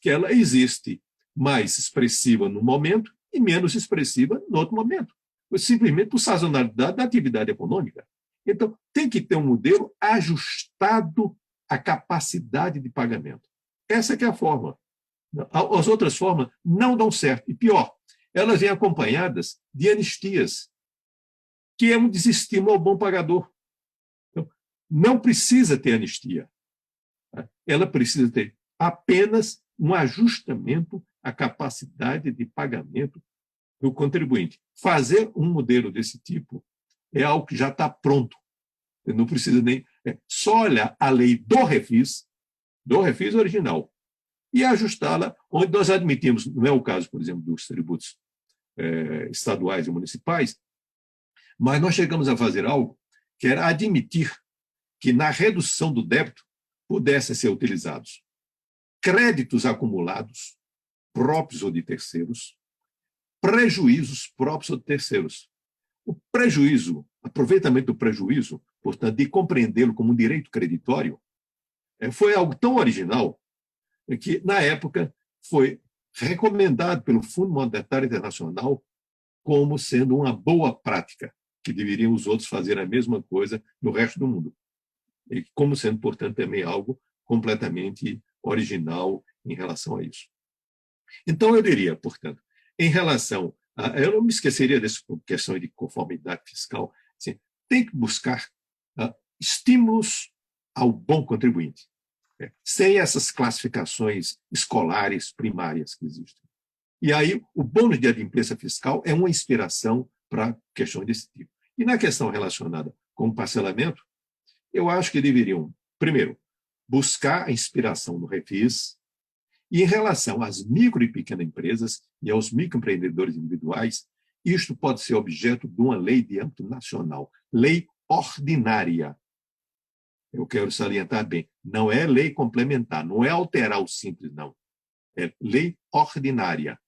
que ela existe mais expressiva no momento e menos expressiva no outro momento, simplesmente por sazonalidade da atividade econômica. Então, tem que ter um modelo ajustado à capacidade de pagamento. Essa que é a forma. As outras formas não dão certo. E pior, elas vêm acompanhadas de anistias, que é um desestímulo ao bom pagador. Então, não precisa ter anistia. Ela precisa ter apenas um ajustamento à capacidade de pagamento do contribuinte. Fazer um modelo desse tipo é algo que já está pronto. Você não precisa nem... só olhar a lei do refis original, e ajustá-la onde nós admitimos, não é o caso, por exemplo, dos tributos estaduais e municipais, mas nós chegamos a fazer algo que era admitir que na redução do débito pudessem ser utilizados créditos acumulados, próprios ou de terceiros, prejuízos próprios ou de terceiros. O prejuízo, aproveitamento do prejuízo, portanto, de compreendê-lo como um direito creditório, foi algo tão original que, na época, foi recomendado pelo Fundo Monetário Internacional como sendo uma boa prática, que deveriam os outros fazer a mesma coisa no resto do mundo. E como sendo, portanto, também algo completamente original em relação a isso. Então, eu diria, portanto, em relação eu não me esqueceria dessa questão de conformidade fiscal, assim, tem que buscar estímulos ao bom contribuinte, sem essas classificações escolares primárias que existem. E aí, o bônus de adimplência fiscal é uma inspiração para questões desse tipo. E na questão relacionada com o parcelamento, eu acho que deveriam, primeiro, buscar a inspiração no refis, e em relação às micro e pequenas empresas e aos microempreendedores individuais, isto pode ser objeto de uma lei de âmbito nacional, lei ordinária. Eu quero salientar bem, não é lei complementar, não é alterar o simples, não. É lei ordinária.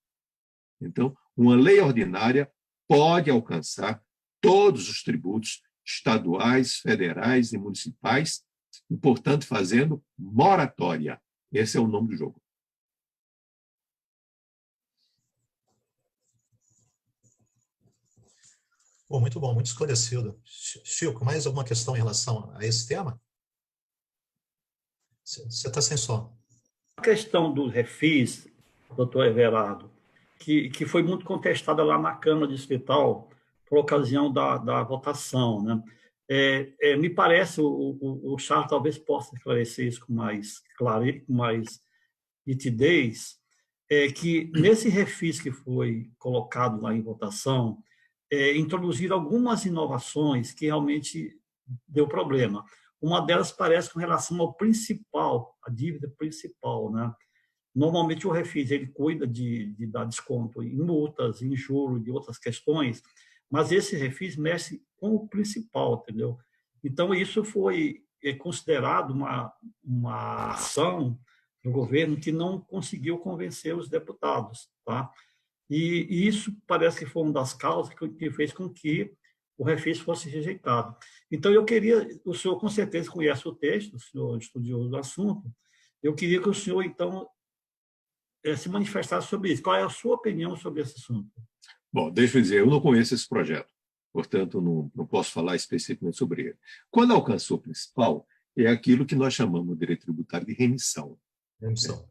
Então, uma lei ordinária pode alcançar todos os tributos estaduais, federais e municipais, e, portanto, fazendo moratória. Esse é o nome do jogo. Pô, muito bom, muito esclarecido. Chico, mais alguma questão em relação a esse tema? Você está sem som. A questão do refis, doutor Everardo, que foi muito contestada lá na Câmara Distrital por ocasião da votação, né? Me parece, o Charles talvez possa esclarecer isso com mais nitidez, que nesse refis que foi colocado lá em votação, introduziram algumas inovações que realmente deu problema. Uma delas parece com relação ao principal, a dívida principal, né? Normalmente o refis ele cuida de dar desconto em multas, em juros, de outras questões, mas esse refis mexe com o principal, entendeu? Então isso foi considerado uma ação do governo que não conseguiu convencer os deputados, tá? E isso parece que foi uma das causas que fez com que o refis fosse rejeitado. Então, eu queria, o senhor com certeza conhece o texto, o senhor estudioso do assunto, eu queria que o senhor, então, se manifestasse sobre isso. Qual é a sua opinião sobre esse assunto? Bom, deixa eu dizer, eu não conheço esse projeto, portanto, não posso falar especificamente sobre ele. Quando alcançou o principal, é aquilo que nós chamamos no direito tributário de remissão.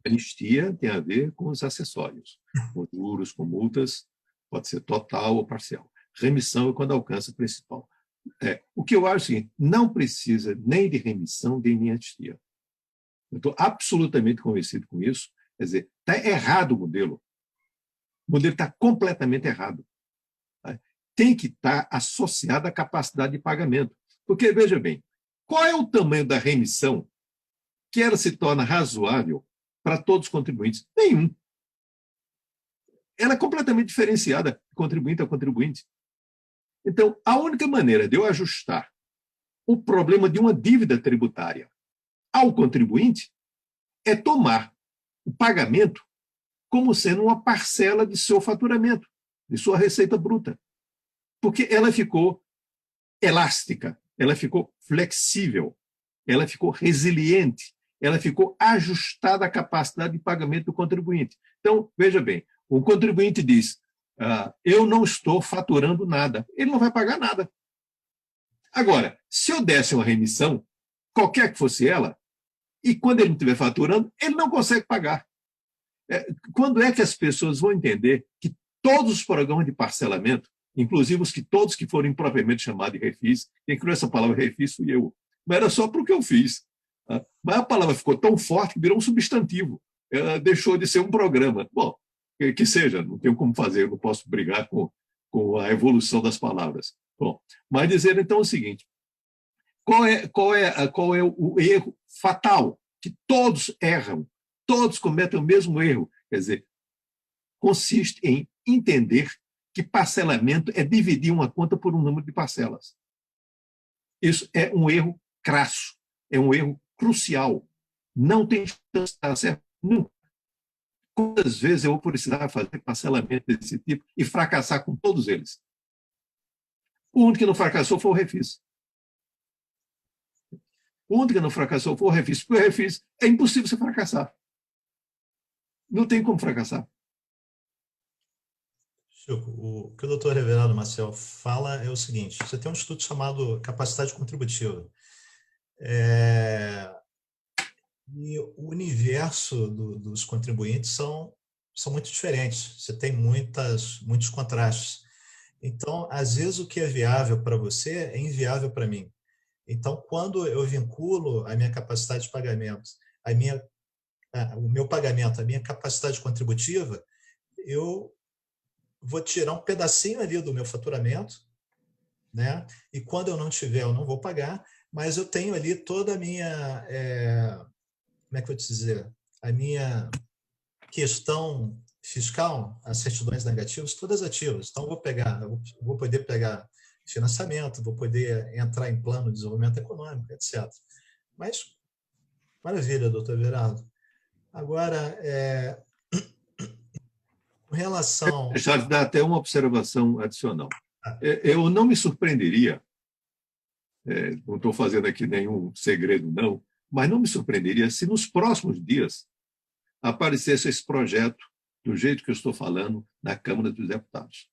Anistia tem a ver com os acessórios, com juros, com multas, pode ser total ou parcial. Remissão é quando alcança o principal. O que eu acho é o seguinte, não precisa nem de remissão, nem de anistia. Eu estou absolutamente convencido com isso. Quer dizer, está errado o modelo. O modelo está completamente errado. Tá? Tem que estar associado à capacidade de pagamento. Porque, veja bem, qual é o tamanho da remissão que ela se torna razoável para todos os contribuintes? Nenhum. Ela é completamente diferenciada de contribuinte a contribuinte. Então, a única maneira de eu ajustar o problema de uma dívida tributária ao contribuinte é tomar o pagamento como sendo uma parcela de seu faturamento, de sua receita bruta. Porque ela ficou elástica, ela ficou flexível, ela ficou resiliente, ela ficou ajustada à capacidade de pagamento do contribuinte. Então, veja bem, o contribuinte diz, eu não estou faturando nada, ele não vai pagar nada. Agora, se eu desse uma remissão, qualquer que fosse ela, e quando ele não estiver faturando, ele não consegue pagar. Quando é que as pessoas vão entender que todos os programas de parcelamento, inclusive todos que foram impropriamente chamados de refis, quem criou essa palavra refis fui eu, mas era só para o que eu fiz. Mas a palavra ficou tão forte que virou um substantivo, ela deixou de ser um programa. Bom, que seja, não tenho como fazer, não posso brigar com a evolução das palavras. Bom, mas dizer então o seguinte, qual é o erro fatal que todos erram, todos cometem o mesmo erro? Quer dizer, consiste em entender que parcelamento é dividir uma conta por um número de parcelas. Isso é um erro crasso, é um erro crucial. Não tem chance de estar certo nunca. Quantas vezes eu vou precisar fazer parcelamento desse tipo e fracassar com todos eles? O único que não fracassou foi o refis. O único que não fracassou foi o refis, porque o refis é impossível você fracassar. Não tem como fracassar. Chico, o que o doutor Everardo Maciel fala é o seguinte, você tem um estudo chamado capacidade contributiva. E o universo dos contribuintes são muito diferentes, você tem muitos contrastes. Então, às vezes, o que é viável para você é inviável para mim. Então, quando eu vinculo a minha capacidade de pagamento, o meu pagamento, a minha capacidade contributiva, eu vou tirar um pedacinho ali do meu faturamento, né? E quando eu não tiver, eu não vou pagar, mas eu tenho ali toda a minha, como é que eu vou te dizer, a minha questão fiscal, as certidões negativas, todas ativas. Então, eu vou poder pegar financiamento, vou poder entrar em plano de desenvolvimento econômico, etc. Mas, maravilha, doutor Everardo. Agora, com relação... Charles, dá até uma observação adicional. Eu não me surpreenderia, não estou fazendo aqui nenhum segredo, não, mas não me surpreenderia se nos próximos dias aparecesse esse projeto, do jeito que eu estou falando, na Câmara dos Deputados.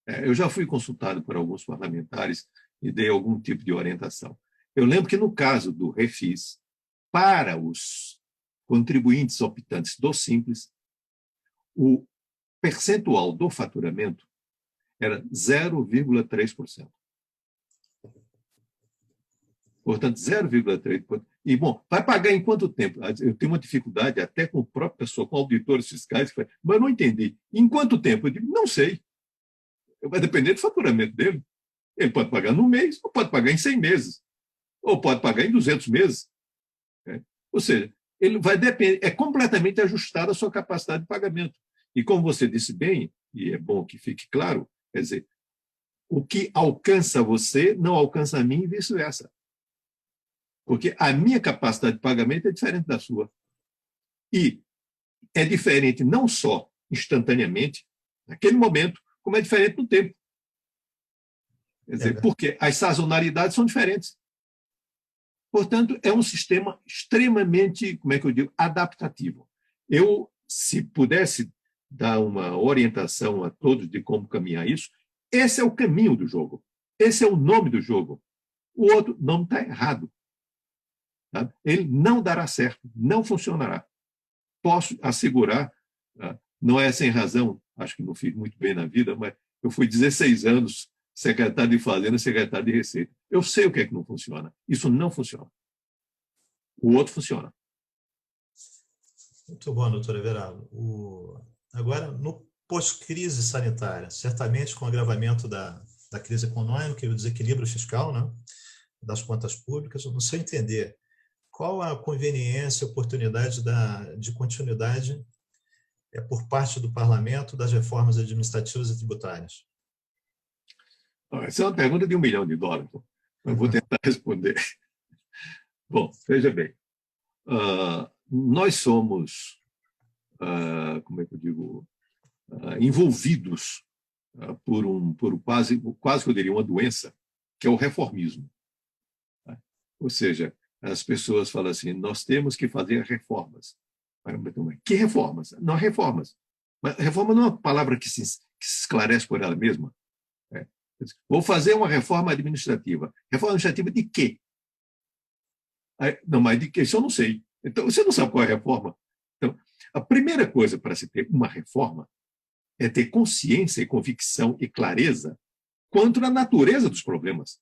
Eu já fui consultado por alguns parlamentares e dei algum tipo de orientação. Eu lembro que, no caso do refis, para os contribuintes optantes do Simples, o percentual do faturamento era 0,3%. Portanto, 0,3%. E, bom, vai pagar em quanto tempo? Eu tenho uma dificuldade até com a própria pessoa, com auditores fiscais, mas eu não entendi. Em quanto tempo? Eu digo, não sei. Vai depender do faturamento dele. Ele pode pagar no mês, ou pode pagar em 100 meses, ou pode pagar em 200 meses. Ou seja, ele vai depender, é completamente ajustado à sua capacidade de pagamento. E como você disse bem, e é bom que fique claro, quer dizer, o que alcança você não alcança a mim e vice-versa. Porque a minha capacidade de pagamento é diferente da sua. E é diferente não só instantaneamente, naquele momento, como é diferente no tempo. Quer dizer, porque as sazonalidades são diferentes. Portanto, é um sistema extremamente, como é que eu digo, adaptativo. Eu, se pudesse dar uma orientação a todos de como caminhar isso, esse é o caminho do jogo. Esse é o nome do jogo. O outro nome está errado. Tá? Ele não dará certo, não funcionará. Posso assegurar, não é sem razão, acho que não fiz muito bem na vida, mas eu fui 16 anos secretário de Fazenda, secretário de Receita. Eu sei o que é que não funciona. Isso não funciona. O outro funciona. Muito bom, doutor Everardo. Agora, no pós-crise sanitária, certamente com o agravamento da crise econômica e o desequilíbrio fiscal, né, das contas públicas, no seu entender, qual a conveniência e oportunidade de continuidade por parte do parlamento das reformas administrativas e tributárias? Essa é uma pergunta de $1 milhão. Eu vou tentar responder. Bom, veja bem. Nós somos, como é que eu digo, envolvidos por quase que eu diria uma doença, que é o reformismo. Ou seja, as pessoas falam assim, nós temos que fazer reformas. Que reformas? Não reformas. Mas reforma não é uma palavra que se esclarece por ela mesma. Vou fazer uma reforma administrativa. Reforma administrativa de quê? Não, mas de quê? Isso eu não sei. Então, você não sabe qual é a reforma? Então, a primeira coisa para se ter uma reforma é ter consciência e convicção e clareza quanto à natureza dos problemas.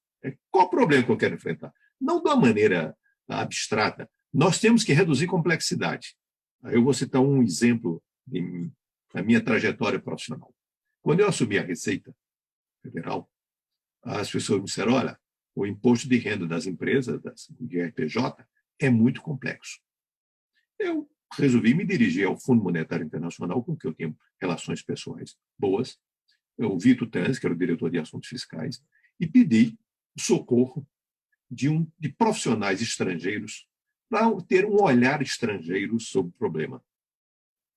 Qual o problema que eu quero enfrentar? Não de uma maneira abstrata. Nós temos que reduzir complexidade. Eu vou citar um exemplo da minha trajetória profissional. Quando eu assumi a Receita Federal, as pessoas me disseram, olha, o imposto de renda das empresas, do IRPJ, é muito complexo. Eu resolvi me dirigir ao Fundo Monetário Internacional, com quem eu tenho relações pessoais boas, o Vitor Tanzi, que era o diretor de assuntos fiscais, e pedi socorro de profissionais estrangeiros para ter um olhar estrangeiro sobre o problema.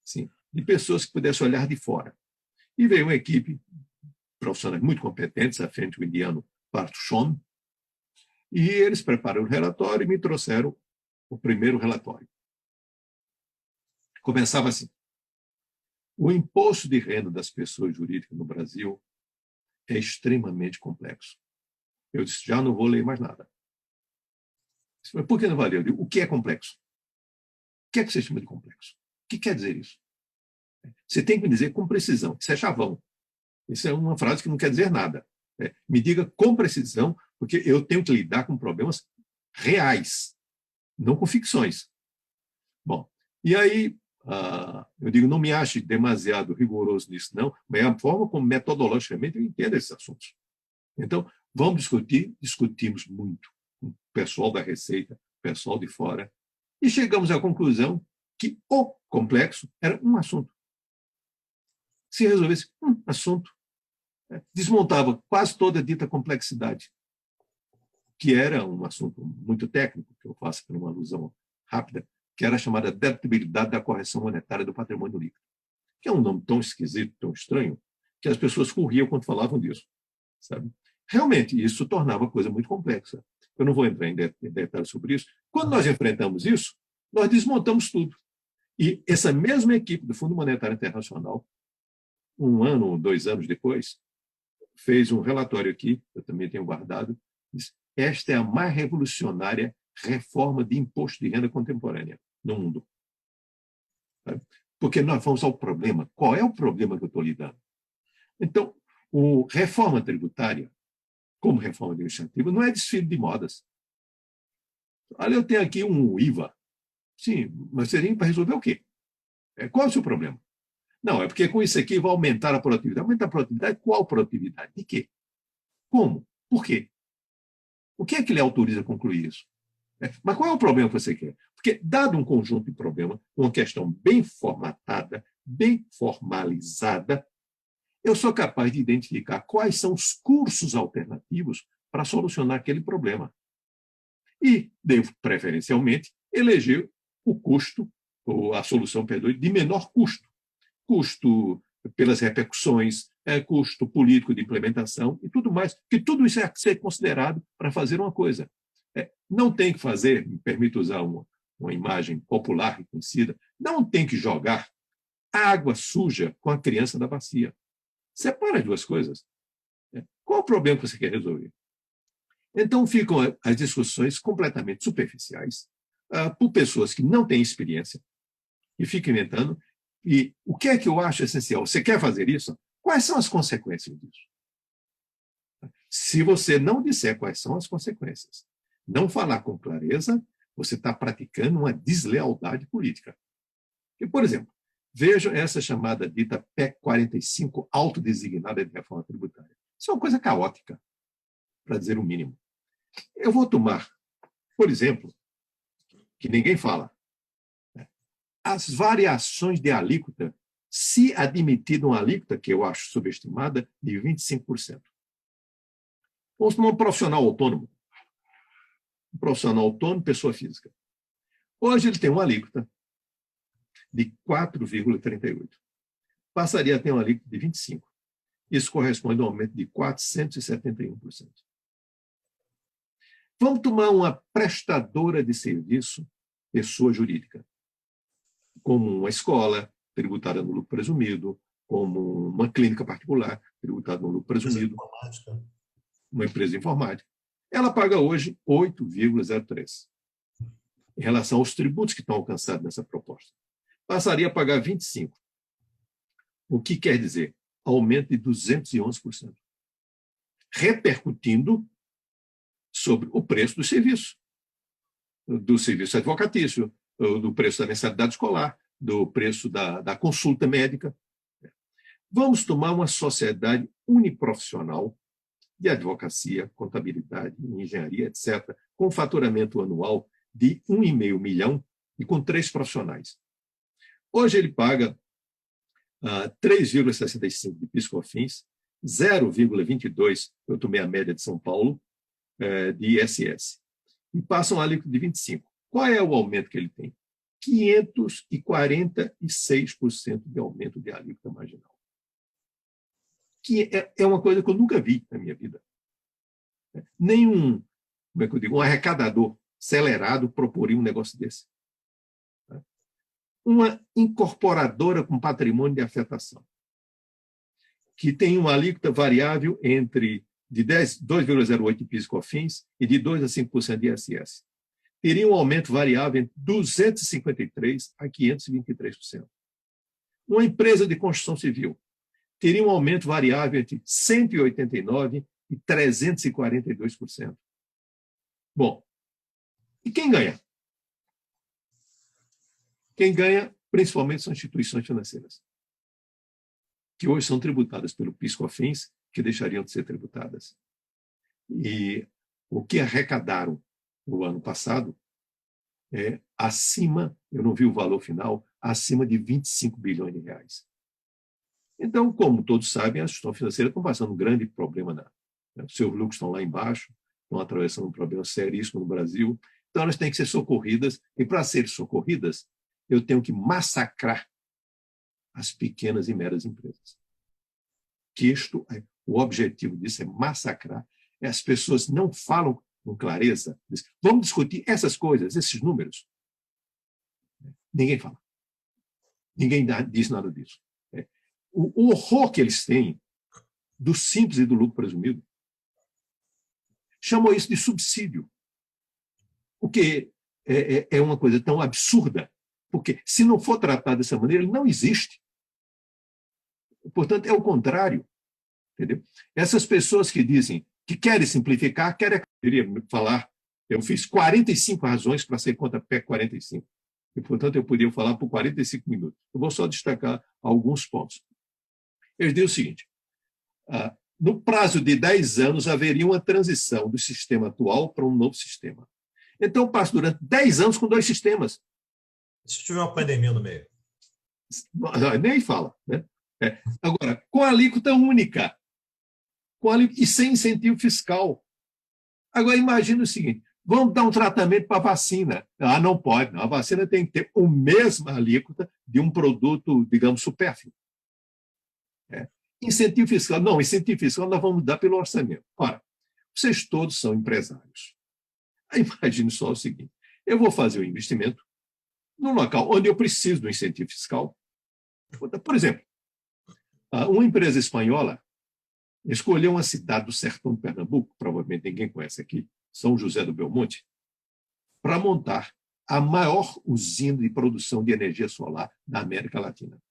Sim, de pessoas que pudessem olhar de fora. E veio uma equipe profissionais muito competentes, à frente do indiano Partushon, e eles prepararam o relatório e me trouxeram o primeiro relatório. Começava assim: o imposto de renda das pessoas jurídicas no Brasil é extremamente complexo. Eu disse, já não vou ler mais nada. Disse, por que não valeu? Eu digo, o que é complexo? O que é que você chama de complexo? O que quer dizer isso? Você tem que me dizer com precisão. Isso é chavão. Isso é uma frase que não quer dizer nada. Me diga com precisão, porque eu tenho que lidar com problemas reais, não com ficções. Bom, e aí eu digo, não me ache demasiado rigoroso nisso, não, mas é a forma como metodologicamente eu entendo esses assuntos. Então, vamos discutir, discutimos muito com o pessoal da Receita, pessoal de fora, e chegamos à conclusão que o complexo era um assunto. Se resolvesse um assunto, desmontava quase toda a dita complexidade, que era um assunto muito técnico, que eu faço por uma alusão rápida, que era a chamada dedutibilidade da correção monetária do patrimônio líquido, que é um nome tão esquisito, tão estranho, que as pessoas corriam quando falavam disso. Sabe? Realmente, isso tornava a coisa muito complexa. Eu não vou entrar em detalhes sobre isso. Quando nós enfrentamos isso, nós desmontamos tudo. E essa mesma equipe do Fundo Monetário Internacional, 1 ano ou 2 anos depois, fez um relatório aqui, eu também tenho guardado, diz, esta é a mais revolucionária reforma de imposto de renda contemporânea no mundo. Porque nós vamos ao problema. Qual é o problema que eu estou lidando? Então, reforma tributária, como reforma administrativa, não é desfile de modas. Olha, eu tenho aqui um IVA. Sim, mas seria para resolver o quê? Qual é o seu problema? Não, é porque com isso aqui vai aumentar a produtividade. Aumentar a produtividade? Qual produtividade? De quê? Como? Por quê? O que é que lhe autoriza a concluir isso? Mas qual é o problema que você quer? Porque, dado um conjunto de problemas, uma questão bem formatada, bem formalizada, eu sou capaz de identificar quais são os cursos alternativos para solucionar aquele problema. E devo, preferencialmente, eleger o custo, ou a solução, perdoe, de menor custo. Custo pelas repercussões, custo político de implementação e tudo mais, que tudo isso é ser considerado para fazer uma coisa. Não tem que fazer, me permito usar uma imagem popular e conhecida, não tem que jogar água suja com a criança da bacia. Separa as duas coisas. Qual o problema que você quer resolver? Então ficam as discussões completamente superficiais por pessoas que não têm experiência e ficam inventando. E o que é que eu acho essencial? Você quer fazer isso? Quais são as consequências disso? Se você não disser quais são as consequências, não falar com clareza, você está praticando uma deslealdade política. E, por exemplo, vejam essa chamada dita PEC 45 autodesignada de reforma tributária. Isso é uma coisa caótica, para dizer o mínimo. Eu vou tomar, por exemplo, que ninguém fala, as variações de alíquota, se admitida uma alíquota, que eu acho subestimada, de 25%. Vamos tomar um profissional autônomo. Um profissional autônomo, pessoa física. Hoje ele tem uma alíquota de 4,38%. Passaria a ter uma alíquota de 25%. Isso corresponde a um aumento de 471%. Vamos tomar uma prestadora de serviço, pessoa jurídica, como uma escola tributada no lucro presumido, como uma clínica particular tributada no lucro presumido, uma empresa informática. Ela paga hoje 8,03 em relação aos tributos que estão alcançados nessa proposta. Passaria a pagar 25. O que quer dizer? Aumento de 211%, repercutindo sobre o preço do serviço advocatício, do preço da mensalidade escolar, do preço da consulta médica. Vamos tomar uma sociedade uniprofissional de advocacia, contabilidade, engenharia, etc., com faturamento anual de 1,5 milhão e com 3 profissionais. Hoje ele paga 3,65 de PIS/COFINS, 0,22, eu tomei a média de São Paulo, de ISS, e passa um alíquota de 25. Qual é o aumento que ele tem? 546% de aumento de alíquota marginal. Que é uma coisa que eu nunca vi na minha vida. Nenhum, como é que eu digo, um arrecadador acelerado proporia um negócio desse. Uma incorporadora com patrimônio de afetação, que tem uma alíquota variável entre de 2,08% de PIS/COFINS e de 2% a 5% de ISS. Teria um aumento variável entre 253% a 523%. Uma empresa de construção civil teria um aumento variável entre 189% e 342%. Bom, e quem ganha? Quem ganha, principalmente, são instituições financeiras, que hoje são tributadas pelo PIS/COFINS, que deixariam de ser tributadas. E o que arrecadaram no ano passado é acima, eu não vi o valor final, acima de 25 bilhões de reais. Então, como todos sabem, as instituições financeiras estão passando um grande problema. Os seus lucros estão lá embaixo, estão atravessando um problema seríssimo no Brasil. Então, elas têm que ser socorridas, e para serem socorridas, eu tenho que massacrar as pequenas e médias empresas. O objetivo disso é massacrar. As pessoas não falam com clareza. Vamos discutir essas coisas, esses números. Ninguém fala. Ninguém diz nada disso. O horror que eles têm do simples e do lucro presumido, chamam isso de subsídio. Porque é uma coisa tão absurda, porque se não for tratado dessa maneira, ele não existe. Portanto, é o contrário. Entendeu? Essas pessoas que dizem que querem simplificar, eu queria falar, eu fiz 45 razões para ser contra a PEC 45. E, portanto, eu poderia falar por 45 minutos. Eu vou só destacar alguns pontos. Eles dizem o seguinte: no prazo de 10 anos haveria uma transição do sistema atual para um novo sistema. Então, eu passo durante 10 anos com 2 sistemas. Se tiver uma pandemia no meio. Nem fala. Né? Agora, com a alíquota única, e sem incentivo fiscal. Agora, imagina o seguinte: vamos dar um tratamento para a vacina. Não pode. Não. A vacina tem que ter a mesma alíquota de um produto, digamos, supérfluo. Incentivo fiscal. Não, incentivo fiscal nós vamos dar pelo orçamento. Ora, vocês todos são empresários. Aí imagine só o seguinte: eu vou fazer um investimento num local onde eu preciso do incentivo fiscal. Por exemplo, uma empresa espanhola escolheu uma cidade do sertão de Pernambuco, provavelmente ninguém conhece aqui, São José do Belmonte, para montar a maior usina de produção de energia solar da América Latina.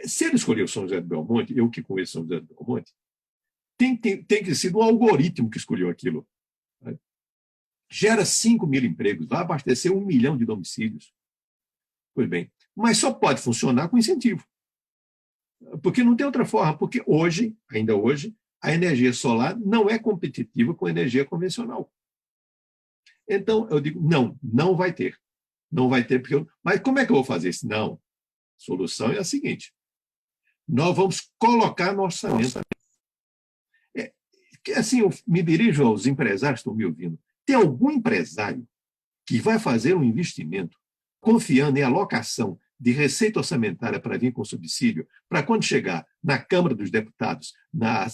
Se ele escolheu São José do Belmonte, eu que conheço São José do Belmonte, tem que ser um algoritmo que escolheu aquilo. Gera 5 mil empregos, vai abastecer 1 milhão de domicílios. Pois bem, mas só pode funcionar com incentivo. Porque não tem outra forma, porque hoje, ainda hoje, a energia solar não é competitiva com a energia convencional. Então, eu digo, não vai ter. Não vai ter, porque mas como é que eu vou fazer isso? Não. A solução é a seguinte: nós vamos colocar no orçamento. Assim, eu me dirijo aos empresários que estão me ouvindo. Tem algum empresário que vai fazer um investimento confiando em alocação de receita orçamentária para vir com subsídio, para quando chegar na Câmara dos Deputados, na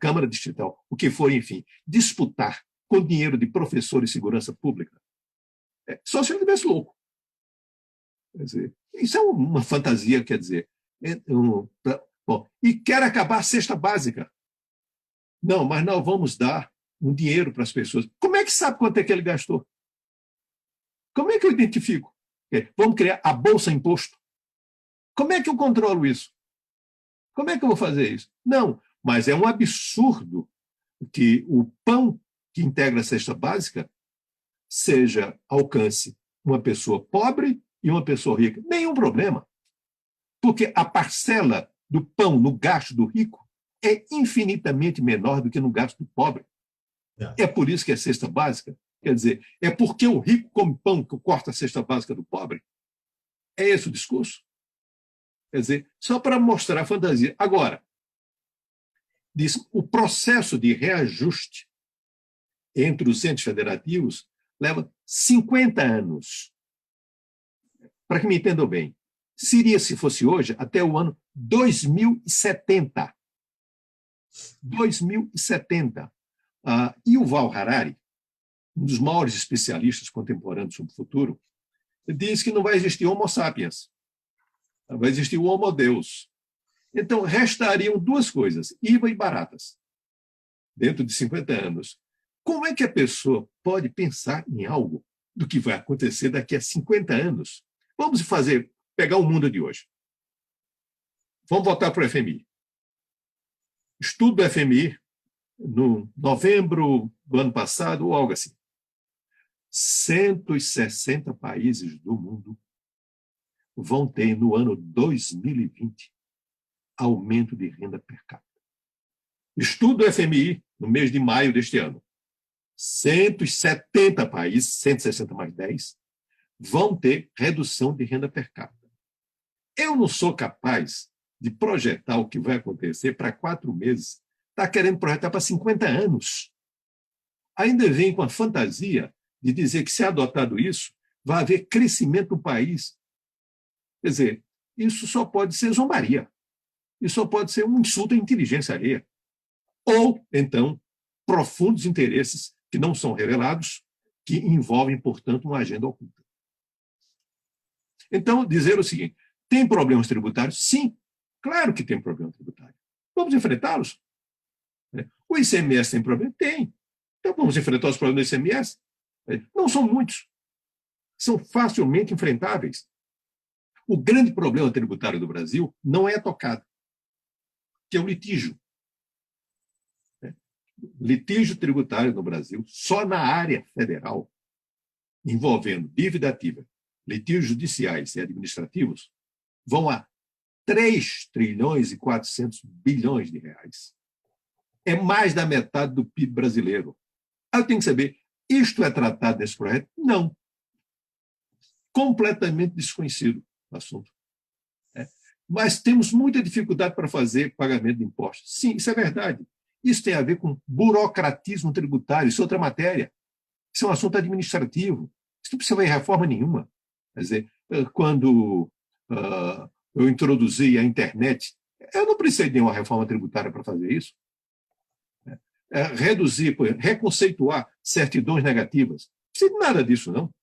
Câmara Distrital, o que for, enfim, disputar com dinheiro de professor de segurança pública? Só se ele estivesse louco. Quer dizer, isso é uma fantasia, quer dizer. Bom, e quer acabar a cesta básica. Não, mas não vamos dar um dinheiro para as pessoas. Como é que sabe quanto é que ele gastou? Como é que eu identifico? Vamos criar a Bolsa Imposto. Como é que eu controlo isso? Como é que eu vou fazer isso? Não, mas é um absurdo que o pão que integra a cesta básica alcance uma pessoa pobre e uma pessoa rica. Nenhum problema. Porque a parcela do pão no gasto do rico é infinitamente menor do que no gasto do pobre. É por isso que é cesta básica. Quer dizer, é porque o rico come pão que corta a cesta básica do pobre? É esse o discurso? Quer dizer, só para mostrar a fantasia. Agora, diz, o processo de reajuste entre os entes federativos leva 50 anos. Para que me entendam bem, seria, se fosse hoje, até o ano 2070. 2070. E o Yuval Harari, um dos maiores especialistas contemporâneos sobre o futuro, diz que não vai existir Homo sapiens, vai existir o Homo Deus. Então, restariam duas coisas, IVA e baratas, dentro de 50 anos. Como é que a pessoa pode pensar em algo do que vai acontecer daqui a 50 anos? Vamos pegar o mundo de hoje. Vamos voltar para o FMI. Estudo do FMI, no novembro do ano passado, ou algo assim. 160 países do mundo vão ter, no ano 2020, aumento de renda per capita. Estudo do FMI, no mês de maio deste ano. 170 países, 160 mais 10, vão ter redução de renda per capita. Eu não sou capaz de projetar o que vai acontecer para 4 meses. Está querendo projetar para 50 anos. Ainda vem com a fantasia de dizer que, se adotado isso, vai haver crescimento no país. Quer dizer, isso só pode ser zombaria. Isso só pode ser um insulto à inteligência alheia. Ou, então, profundos interesses que não são revelados, que envolvem, portanto, uma agenda oculta. Então, dizer o seguinte, tem problemas tributários? Sim, claro que tem problema tributário. Vamos enfrentá-los? O ICMS tem problema? Tem. Então, vamos enfrentar os problemas do ICMS? Não são muitos. São facilmente enfrentáveis. O grande problema tributário do Brasil não é tocado, que é o litígio. Litígio tributário no Brasil, só na área federal, envolvendo dívida ativa, litígios judiciais e administrativos, vão a 3 trilhões e 400 bilhões de reais. É mais da metade do PIB brasileiro. Aí eu tenho que saber, isto é tratado nesse projeto? Não. Completamente desconhecido o assunto. Mas temos muita dificuldade para fazer pagamento de impostos. Sim, isso é verdade. Isso tem a ver com burocratismo tributário, isso é outra matéria. Isso é um assunto administrativo. Isso não precisa de reforma nenhuma. Quer dizer, quando eu introduzi a internet, eu não precisei de nenhuma reforma tributária para fazer isso. Reduzir, reconceituar certidões negativas. Não precisa de nada disso, não.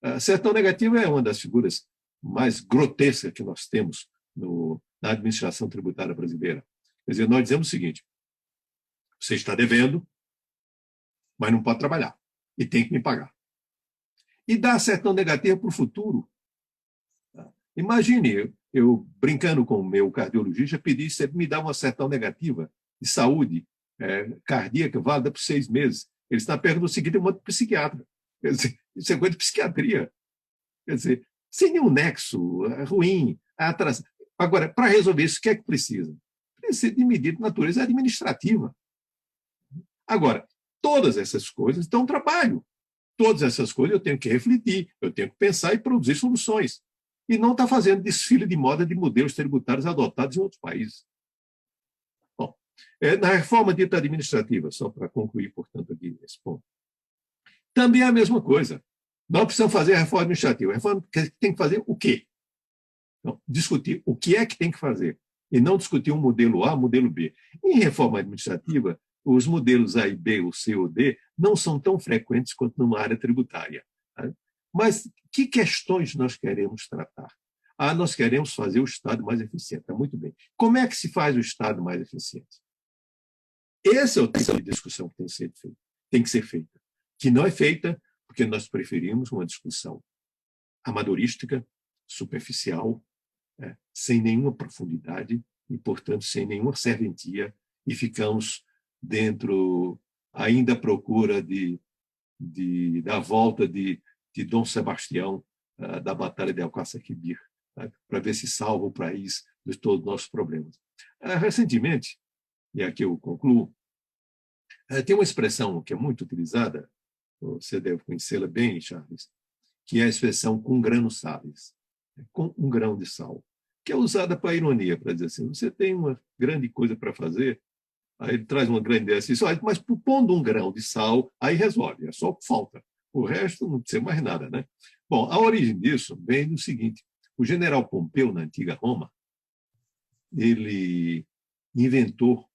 A certidão negativa é uma das figuras mais grotescas que nós temos na administração tributária brasileira. Quer dizer, nós dizemos o seguinte, você está devendo, mas não pode trabalhar, e tem que me pagar. E dá a certidão negativa para o futuro. Imagine, eu brincando com o meu cardiologista, pedi se ele me dá uma certidão negativa de saúde cardíaca válida por 6 meses. Ele está perguntando o seguinte, eu mando para o psiquiatra. Quer dizer, isso é coisa de psiquiatria. Quer dizer, sem nenhum nexo, ruim, atraso. Agora, para resolver isso, o que é que precisa? Precisa de medida de natureza administrativa. Agora, todas essas coisas dão trabalho. Todas essas coisas eu tenho que refletir, eu tenho que pensar e produzir soluções. E não está fazendo desfile de moda de modelos tributários adotados em outros países. Bom, na reforma dita administrativa, só para concluir, portanto, aqui nesse ponto, também é a mesma coisa. Não precisamos fazer a reforma administrativa. A reforma tem que fazer o quê? Então, discutir o que é que tem que fazer, e não discutir um modelo A, modelo B. Em reforma administrativa, os modelos A e B, o C ou D, não são tão frequentes quanto numa área tributária. Tá? Mas que questões nós queremos tratar? Nós queremos fazer o Estado mais eficiente. Tá muito bem. Como é que se faz o Estado mais eficiente? Esse é o tipo de discussão que tem que ser feita. Que não é feita porque nós preferimos uma discussão amadorística, superficial, sem nenhuma profundidade e, portanto, sem nenhuma serventia, e ficamos dentro, ainda à procura da volta de Dom Sebastião, da Batalha de Alcácer-Quibir, para ver se salva o país de todos os nossos problemas. Recentemente, e aqui eu concluo, tem uma expressão que é muito utilizada, você deve conhecê-la bem, Charles, que é a expressão com grano sales, com um grão de sal, que é usada para ironia, para dizer assim, você tem uma grande coisa para fazer, aí ele traz uma grande ideia assim, mas pondo um grão de sal, aí resolve, é só o que falta. O resto não precisa mais nada, né? Bom, a origem disso vem do seguinte, o general Pompeu, na antiga Roma, ele inventou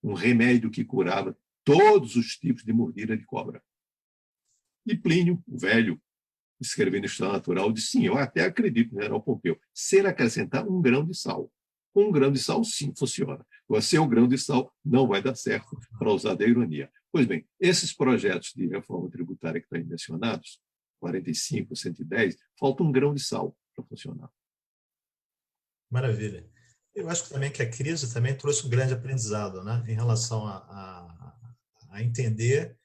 um remédio que curava todos os tipos de mordida de cobra. E Plínio, o velho, escrevendo História Natural, disse, sim, eu até acredito no general Pompeu, se ele acrescentar um grão de sal. Um grão de sal, sim, funciona. Agora, sem o grão de sal, não vai dar certo, para usar da ironia. Pois bem, esses projetos de reforma tributária que estão aí mencionados, 45, 110, falta um grão de sal para funcionar. Maravilha. Eu acho também que a crise também trouxe um grande aprendizado, né, em relação a entender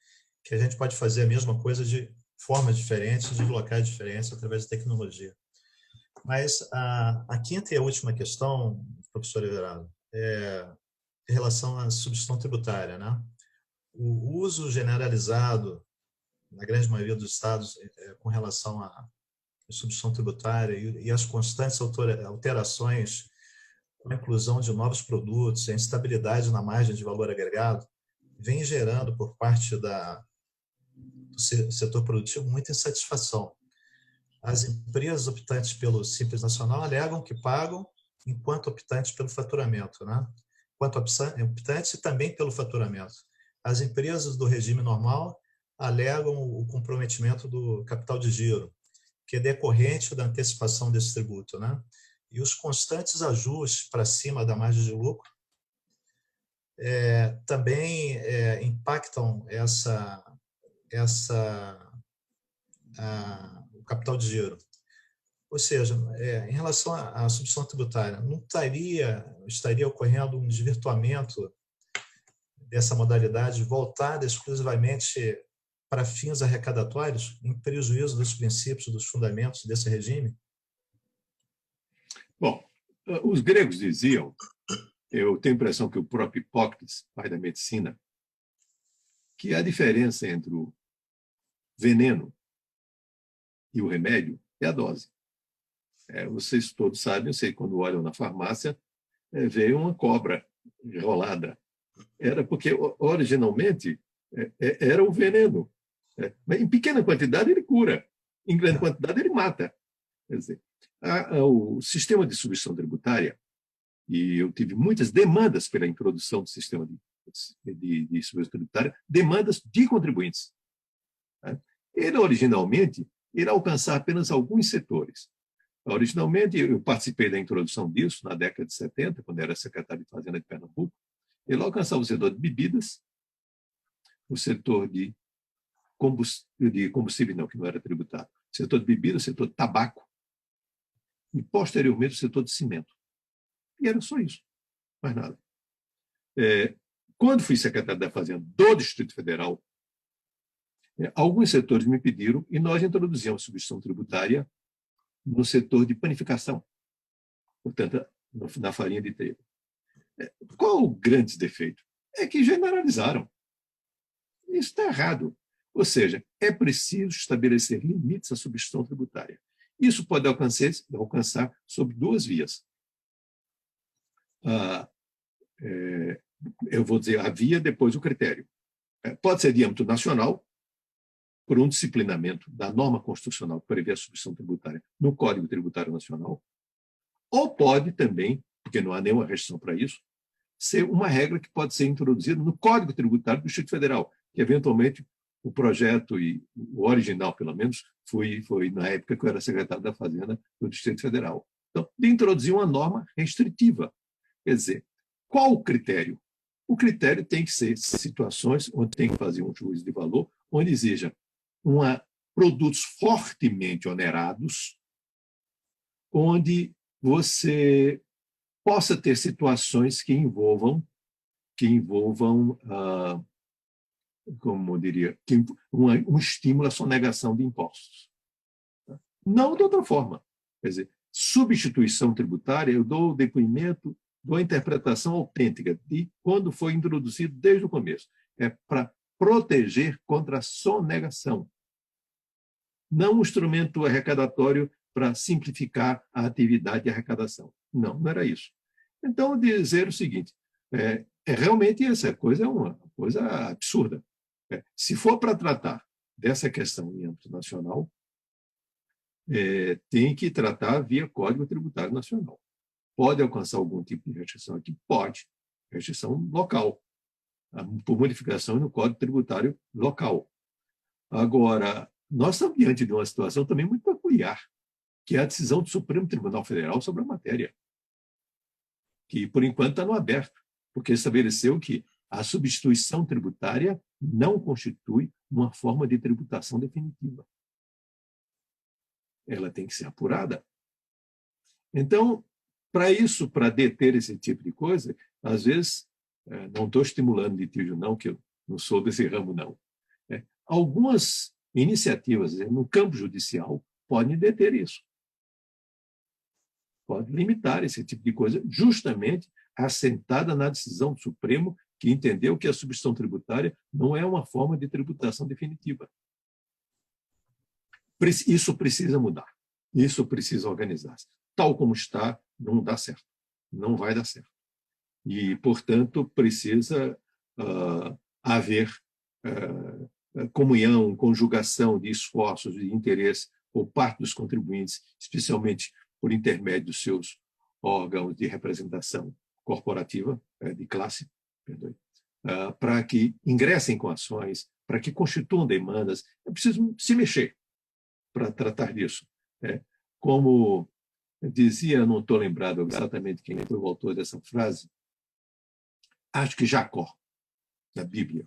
que a gente pode fazer a mesma coisa de formas diferentes, de locais diferentes, através de tecnologia. Mas a quinta e a última questão, professor Everardo, é em relação à substituição tributária, né? O uso generalizado, na grande maioria dos estados, com relação à substituição tributária e as constantes alterações com a inclusão de novos produtos, a instabilidade na margem de valor agregado, vem gerando, por parte do setor produtivo, muita insatisfação. As empresas optantes pelo Simples Nacional alegam que pagam enquanto optantes pelo faturamento, né? Enquanto optantes e também pelo faturamento. As empresas do regime normal alegam o comprometimento do capital de giro, que é decorrente da antecipação desse tributo, né? E os constantes ajustes para cima da margem de lucro também impactam o capital de giro. Ou seja, em relação à substituição tributária, não estaria ocorrendo um desvirtuamento dessa modalidade voltada exclusivamente para fins arrecadatórios, em prejuízo dos princípios, dos fundamentos desse regime? Bom, os gregos diziam, eu tenho a impressão que o próprio Hipócrates, pai da medicina, que a diferença entre o veneno e o remédio é a dose. Vocês todos sabem, eu sei, quando olham na farmácia, veio uma cobra enrolada. Era porque, originalmente, era o veneno. Mas em pequena quantidade ele cura, em grande quantidade ele mata. Quer dizer, o sistema de substituição tributária, e eu tive muitas demandas pela introdução do sistema de substituição tributária, demandas de contribuintes. Ele, originalmente, irá alcançar apenas alguns setores. Originalmente, eu participei da introdução disso na década de 70, quando era secretário de Fazenda de Pernambuco. Ele alcançava o setor de bebidas, o setor de combustível, não, que não era tributado, o setor de bebidas, o setor de tabaco e, posteriormente, o setor de cimento. E era só isso, mais nada. Quando fui secretário da Fazenda do Distrito Federal, alguns setores me pediram e nós introduzimos substituição tributária no setor de panificação, portanto, na farinha de trigo. Qual o grande defeito? É que generalizaram. Isso está errado. Ou seja, é preciso estabelecer limites à substituição tributária. Isso pode alcançar sob duas vias. Eu vou dizer a via, depois o critério. Pode ser de âmbito nacional, por um disciplinamento da norma constitucional que prevê a substituição tributária no Código Tributário Nacional, ou pode também, porque não há nenhuma restrição para isso, ser uma regra que pode ser introduzida no Código Tributário do Distrito Federal, que eventualmente o projeto, e o original, pelo menos, foi na época que eu era secretário da Fazenda do Distrito Federal. Então, de introduzir uma norma restritiva. Quer dizer, qual o critério? O critério tem que ser situações onde tem que fazer um juízo de valor, onde exija produtos fortemente onerados, onde você possa ter situações que envolvam como eu diria, um estímulo à sonegação de impostos. Não de outra forma. Quer dizer, substituição tributária, eu dou o depoimento, dou a interpretação autêntica de quando foi introduzido desde o começo. É para proteger contra a sonegação. Não um instrumento arrecadatório para simplificar a atividade de arrecadação. Não era isso. Então, dizer o seguinte, realmente essa coisa é uma coisa absurda. Se for para tratar dessa questão em âmbito nacional, tem que tratar via Código Tributário Nacional. Pode alcançar algum tipo de restrição aqui? Pode. Restrição local, por modificação no Código Tributário local. Agora, nós estamos diante de uma situação também muito peculiar, que é a decisão do Supremo Tribunal Federal sobre a matéria, que, por enquanto, está no aberto, porque estabeleceu que a substituição tributária não constitui uma forma de tributação definitiva. Ela tem que ser apurada. Então, para isso, para deter esse tipo de coisa, às vezes, não estou estimulando litígio, não, que eu não sou desse ramo, não. Algumas iniciativas no campo judicial podem deter isso. Pode limitar esse tipo de coisa, justamente assentada na decisão do Supremo, que entendeu que a substituição tributária não é uma forma de tributação definitiva. Isso precisa mudar. Isso precisa organizar-se. Tal como está, não dá certo. Não vai dar certo. E, portanto, precisa haver comunhão, conjugação de esforços e interesse por parte dos contribuintes, especialmente por intermédio dos seus órgãos de representação corporativa, de classe, para que ingressem com ações, para que constituam demandas. É preciso se mexer para tratar disso. Como dizia, não estou lembrado exatamente quem foi o autor dessa frase, acho que Jacó, da Bíblia,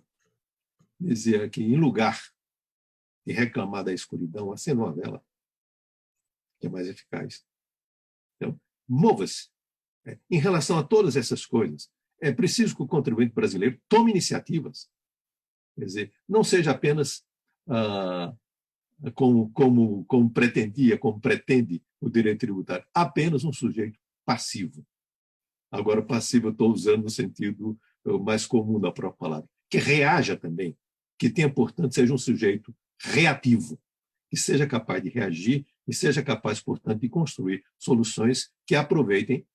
dizia que, em lugar de reclamar da escuridão, acenda uma vela, que é mais eficaz. Então, mova-se. Em relação a todas essas coisas, é preciso que o contribuinte brasileiro tome iniciativas. Quer dizer, não seja apenas como pretende o direito tributário, apenas um sujeito passivo. Agora, passivo eu estou usando no sentido mais comum da própria palavra. Que reaja também, que tenha, portanto, seja um sujeito reativo, que seja capaz de reagir e seja capaz, portanto, de construir soluções que aproveitem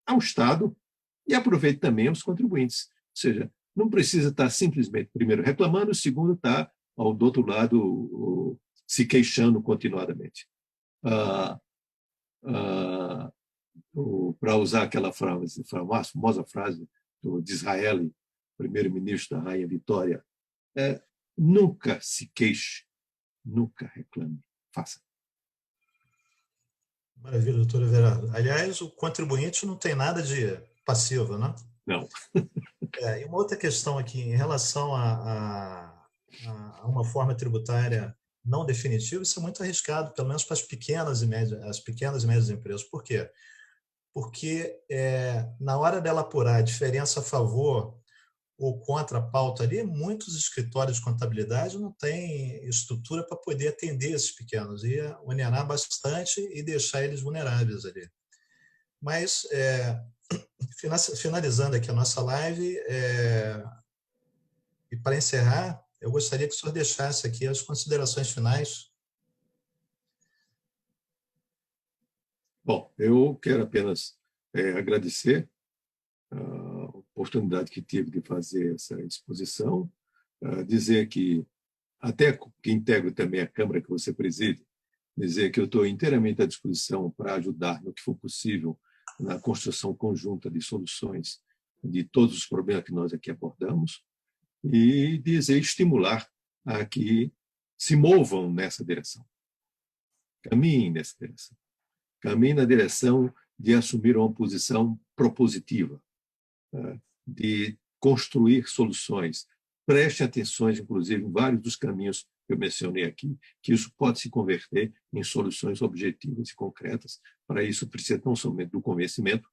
ao Estado e aproveitem também aos contribuintes. Ou seja, não precisa estar simplesmente, primeiro, reclamando, segundo, estar, do outro lado, se queixando continuadamente. Para usar aquela famosa frase do Disraeli, primeiro-ministro da Rainha Vitória, nunca se queixe, nunca reclame, faça. Maravilha, doutor Everardo. Aliás, o contribuinte não tem nada de passivo, né? Não. E uma outra questão aqui, em relação a uma forma tributária não definitiva, isso é muito arriscado, pelo menos para as pequenas e médias empresas. Por quê? Porque na hora dela apurar a diferença a favor ou contra a pauta ali, muitos escritórios de contabilidade não têm estrutura para poder atender esses pequenos, ia onerar bastante e deixar eles vulneráveis ali. Mas, finalizando aqui a nossa live, e para encerrar, eu gostaria que o senhor deixasse aqui as considerações finais. Bom, eu quero apenas agradecer a oportunidade que tive de fazer essa exposição, dizer que, até que integro também a Câmara que você preside, dizer que eu estou inteiramente à disposição para ajudar no que for possível na construção conjunta de soluções de todos os problemas que nós aqui abordamos e dizer, estimular a que se movam nessa direção. Caminhem nessa direção. Caminhem na direção de assumir uma posição propositiva, de construir soluções. Preste atenção, inclusive, em vários dos caminhos que eu mencionei aqui, que isso pode se converter em soluções objetivas e concretas. Para isso, precisa não somente do convencimento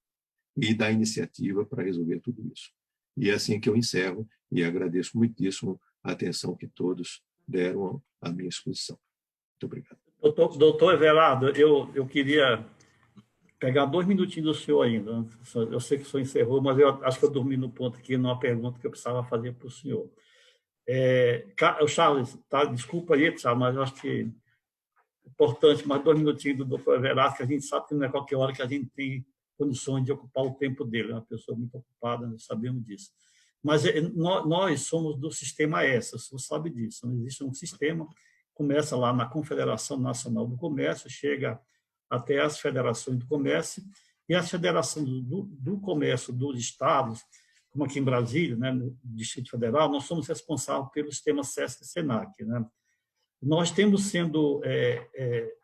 e da iniciativa para resolver tudo isso. E é assim que eu encerro e agradeço muitíssimo a atenção que todos deram à minha exposição. Muito obrigado. Doutor Everardo, eu queria pegar 2 minutinhos do senhor ainda. Eu sei que o senhor encerrou, mas eu acho que eu dormi no ponto aqui numa pergunta que eu precisava fazer para o senhor. Charles, tá, desculpa aí, mas eu acho que é importante, mais 2 minutinhos do doutor Everardo, que a gente sabe que não é qualquer hora que a gente tem condições de ocupar o tempo dele. É uma pessoa muito ocupada, nós sabemos disso. Mas nós somos do sistema ESA, o senhor sabe disso. Não existe um sistema, começa lá na Confederação Nacional do Comércio, chega até as federações do comércio, e as federações do comércio dos estados, como aqui em Brasília, né, no Distrito Federal, nós somos responsáveis pelo sistema SESC e SENAC. Né? Nós temos sendo,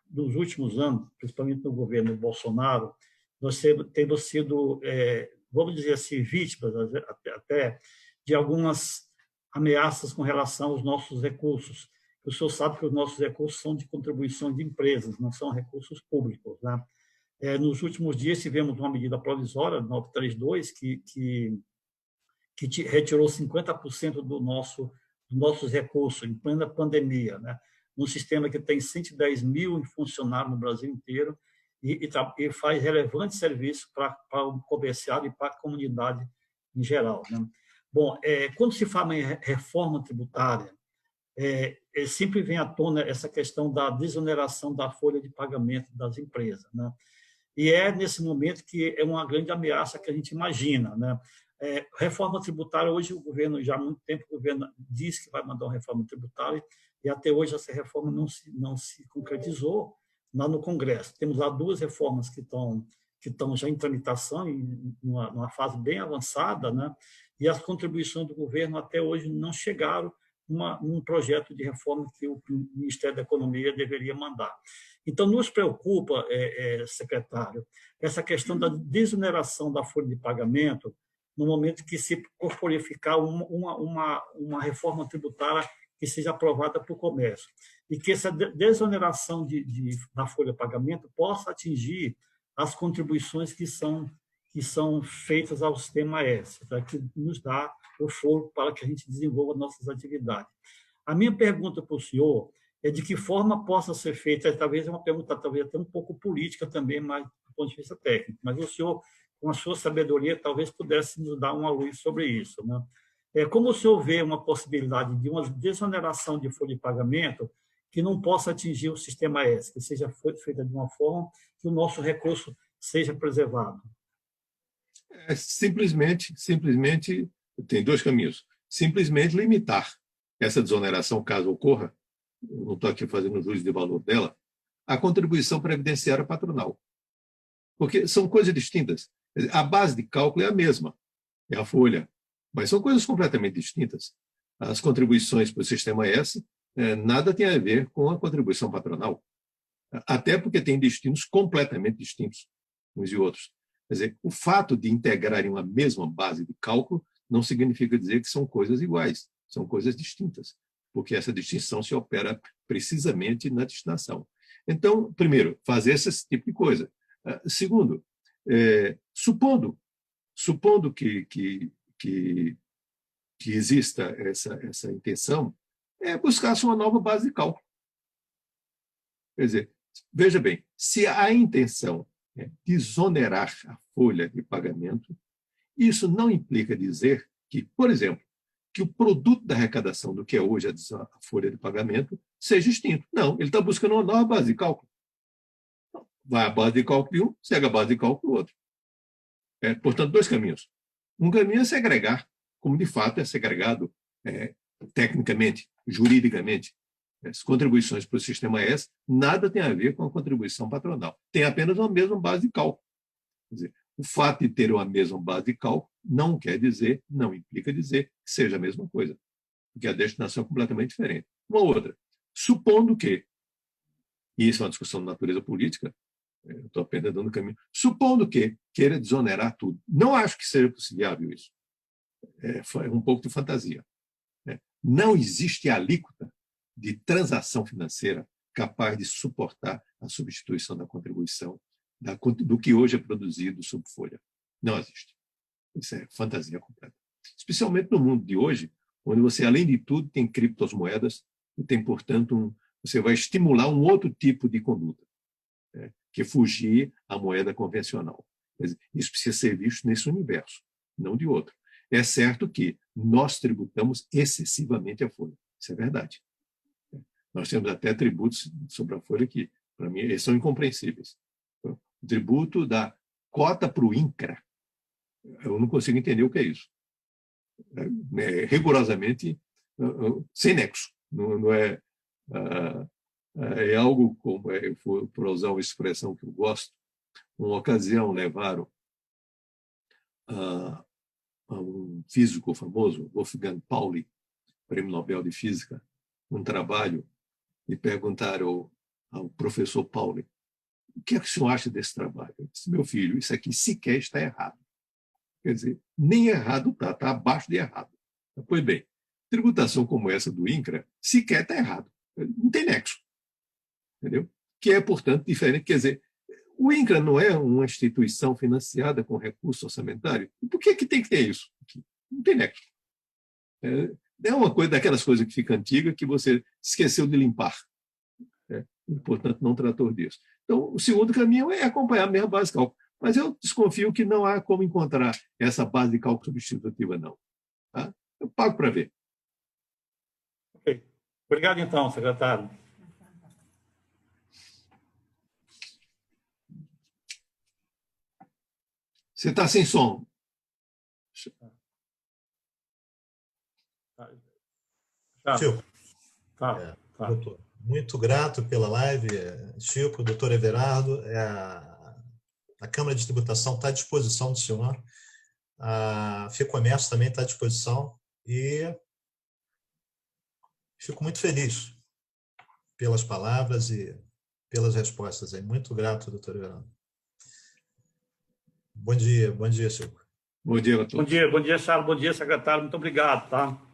nos últimos anos, principalmente no governo Bolsonaro, nós temos sido, vamos dizer assim, vítimas até de algumas ameaças com relação aos nossos recursos. O senhor sabe que os nossos recursos são de contribuição de empresas, não são recursos públicos. Né? Nos últimos dias, tivemos uma medida provisória, 932, que retirou 50% dos nossos recursos em plena pandemia, né? Um sistema que tem 110 mil funcionários no Brasil inteiro e faz relevante serviço para o comerciário e para a comunidade em geral. Né? Bom, quando se fala em reforma tributária, sempre vem à tona essa questão da desoneração da folha de pagamento das empresas. Né? E é nesse momento que é uma grande ameaça que a gente imagina. Né? Reforma tributária, hoje o governo, já há muito tempo, o governo diz que vai mandar uma reforma tributária e até hoje essa reforma não se concretizou lá no Congresso. Temos lá 2 reformas que estão já em tramitação, em uma fase bem avançada, né? E as contribuições do governo até hoje não chegaram num projeto de reforma que o Ministério da Economia deveria mandar. Então, nos preocupa, secretário, essa questão da desoneração da folha de pagamento no momento que se corporificar uma reforma tributária que seja aprovada para o comércio. E que essa desoneração da folha de pagamento possa atingir as contribuições que são feitas ao sistema S, tá? Que nos dá o foro para que a gente desenvolva nossas atividades. A minha pergunta para o senhor é de que forma possa ser feita, talvez é uma pergunta talvez até um pouco política também, mas do ponto de vista técnico, mas o senhor, com a sua sabedoria, talvez pudesse nos dar uma luz sobre isso. Né? Como o senhor vê uma possibilidade de uma desoneração de folha de pagamento que não possa atingir o sistema S, que seja feita de uma forma que o nosso recurso seja preservado? Simplesmente, tem 2 caminhos. Simplesmente limitar essa desoneração, caso ocorra, eu não estou aqui fazendo juízo de valor dela, a contribuição previdenciária patronal. Porque são coisas distintas. A base de cálculo é a mesma, é a folha, mas são coisas completamente distintas. As contribuições para o sistema S nada tem a ver com a contribuição patronal, até porque tem destinos completamente distintos uns e outros. Quer dizer, o fato de integrarem uma mesma base de cálculo não significa dizer que são coisas iguais, são coisas distintas, porque essa distinção se opera precisamente na destinação. Então, primeiro, fazer esse tipo de coisa. Segundo, supondo que exista essa intenção, buscar-se uma nova base de cálculo. Quer dizer, veja bem, se a intenção é desonerar a folha de pagamento, isso não implica dizer que, por exemplo, que o produto da arrecadação do que é hoje a folha de pagamento seja extinto. Não, ele está buscando uma nova base de cálculo. Vai à base de cálculo de um, segue a base de cálculo do outro. Portanto, 2 caminhos. Um caminho é segregar, como de fato é segregado tecnicamente, juridicamente. As contribuições para o sistema S nada tem a ver com a contribuição patronal. Tem apenas uma mesma base de cálculo. Quer dizer, o fato de ter uma mesma base de cálculo não quer dizer, não implica dizer que seja a mesma coisa, porque a destinação é completamente diferente. Uma outra, supondo que, e isso é uma discussão de natureza política, eu estou apenas dando caminho, supondo que queira desonerar tudo, não acho que seja viável isso. É um pouco de fantasia. Não existe alíquota de transação financeira capaz de suportar a substituição da contribuição do que hoje é produzido sob folha. Não existe. Isso é fantasia completa. Especialmente no mundo de hoje, onde você, além de tudo, tem criptomoedas e tem, portanto, você vai estimular um outro tipo de conduta, que é fugir à moeda convencional. Isso precisa ser visto nesse universo, não de outro. É certo que nós tributamos excessivamente a folha. Isso é verdade. Nós temos até tributos sobre a folha que, para mim, eles são incompreensíveis. O tributo da cota para o INCRA, eu não consigo entender o que é isso. Rigorosamente sem nexo. Não é, é algo como, por usar uma expressão que eu gosto, uma ocasião levaram a um físico famoso, Wolfgang Pauli, Prêmio Nobel de Física, um trabalho, e perguntaram ao professor Pauli: o que é que o senhor acha desse trabalho? Eu disse: meu filho, isso aqui sequer está errado. Quer dizer, nem errado está abaixo de errado. Pois bem, tributação como essa do INCRA sequer está errado. Não tem nexo. Entendeu? Que é, portanto, diferente. Quer dizer, o INCRA não é uma instituição financiada com recurso orçamentário? E por que tem que ter isso? Não tem nexo. É uma coisa daquelas coisas que fica antiga que você esqueceu de limpar. E, portanto, não tratou disso. Então, o segundo caminho é acompanhar a mesma base de cálculo. Mas eu desconfio que não há como encontrar essa base de cálculo substitutiva, não. Tá? Eu pago para ver. Ok. Obrigado, então, secretário. Você está sem som. Chico, Tá. doutor, muito grato pela live, Chico, doutor Everardo. A Câmara de Tributação está à disposição do senhor. A FEComércio também está à disposição. E fico muito feliz pelas palavras e pelas respostas. Muito grato, doutor Everardo. Bom dia, Chico. Bom dia a todos. Bom dia, Charles. Bom dia, secretário. Muito obrigado, tá?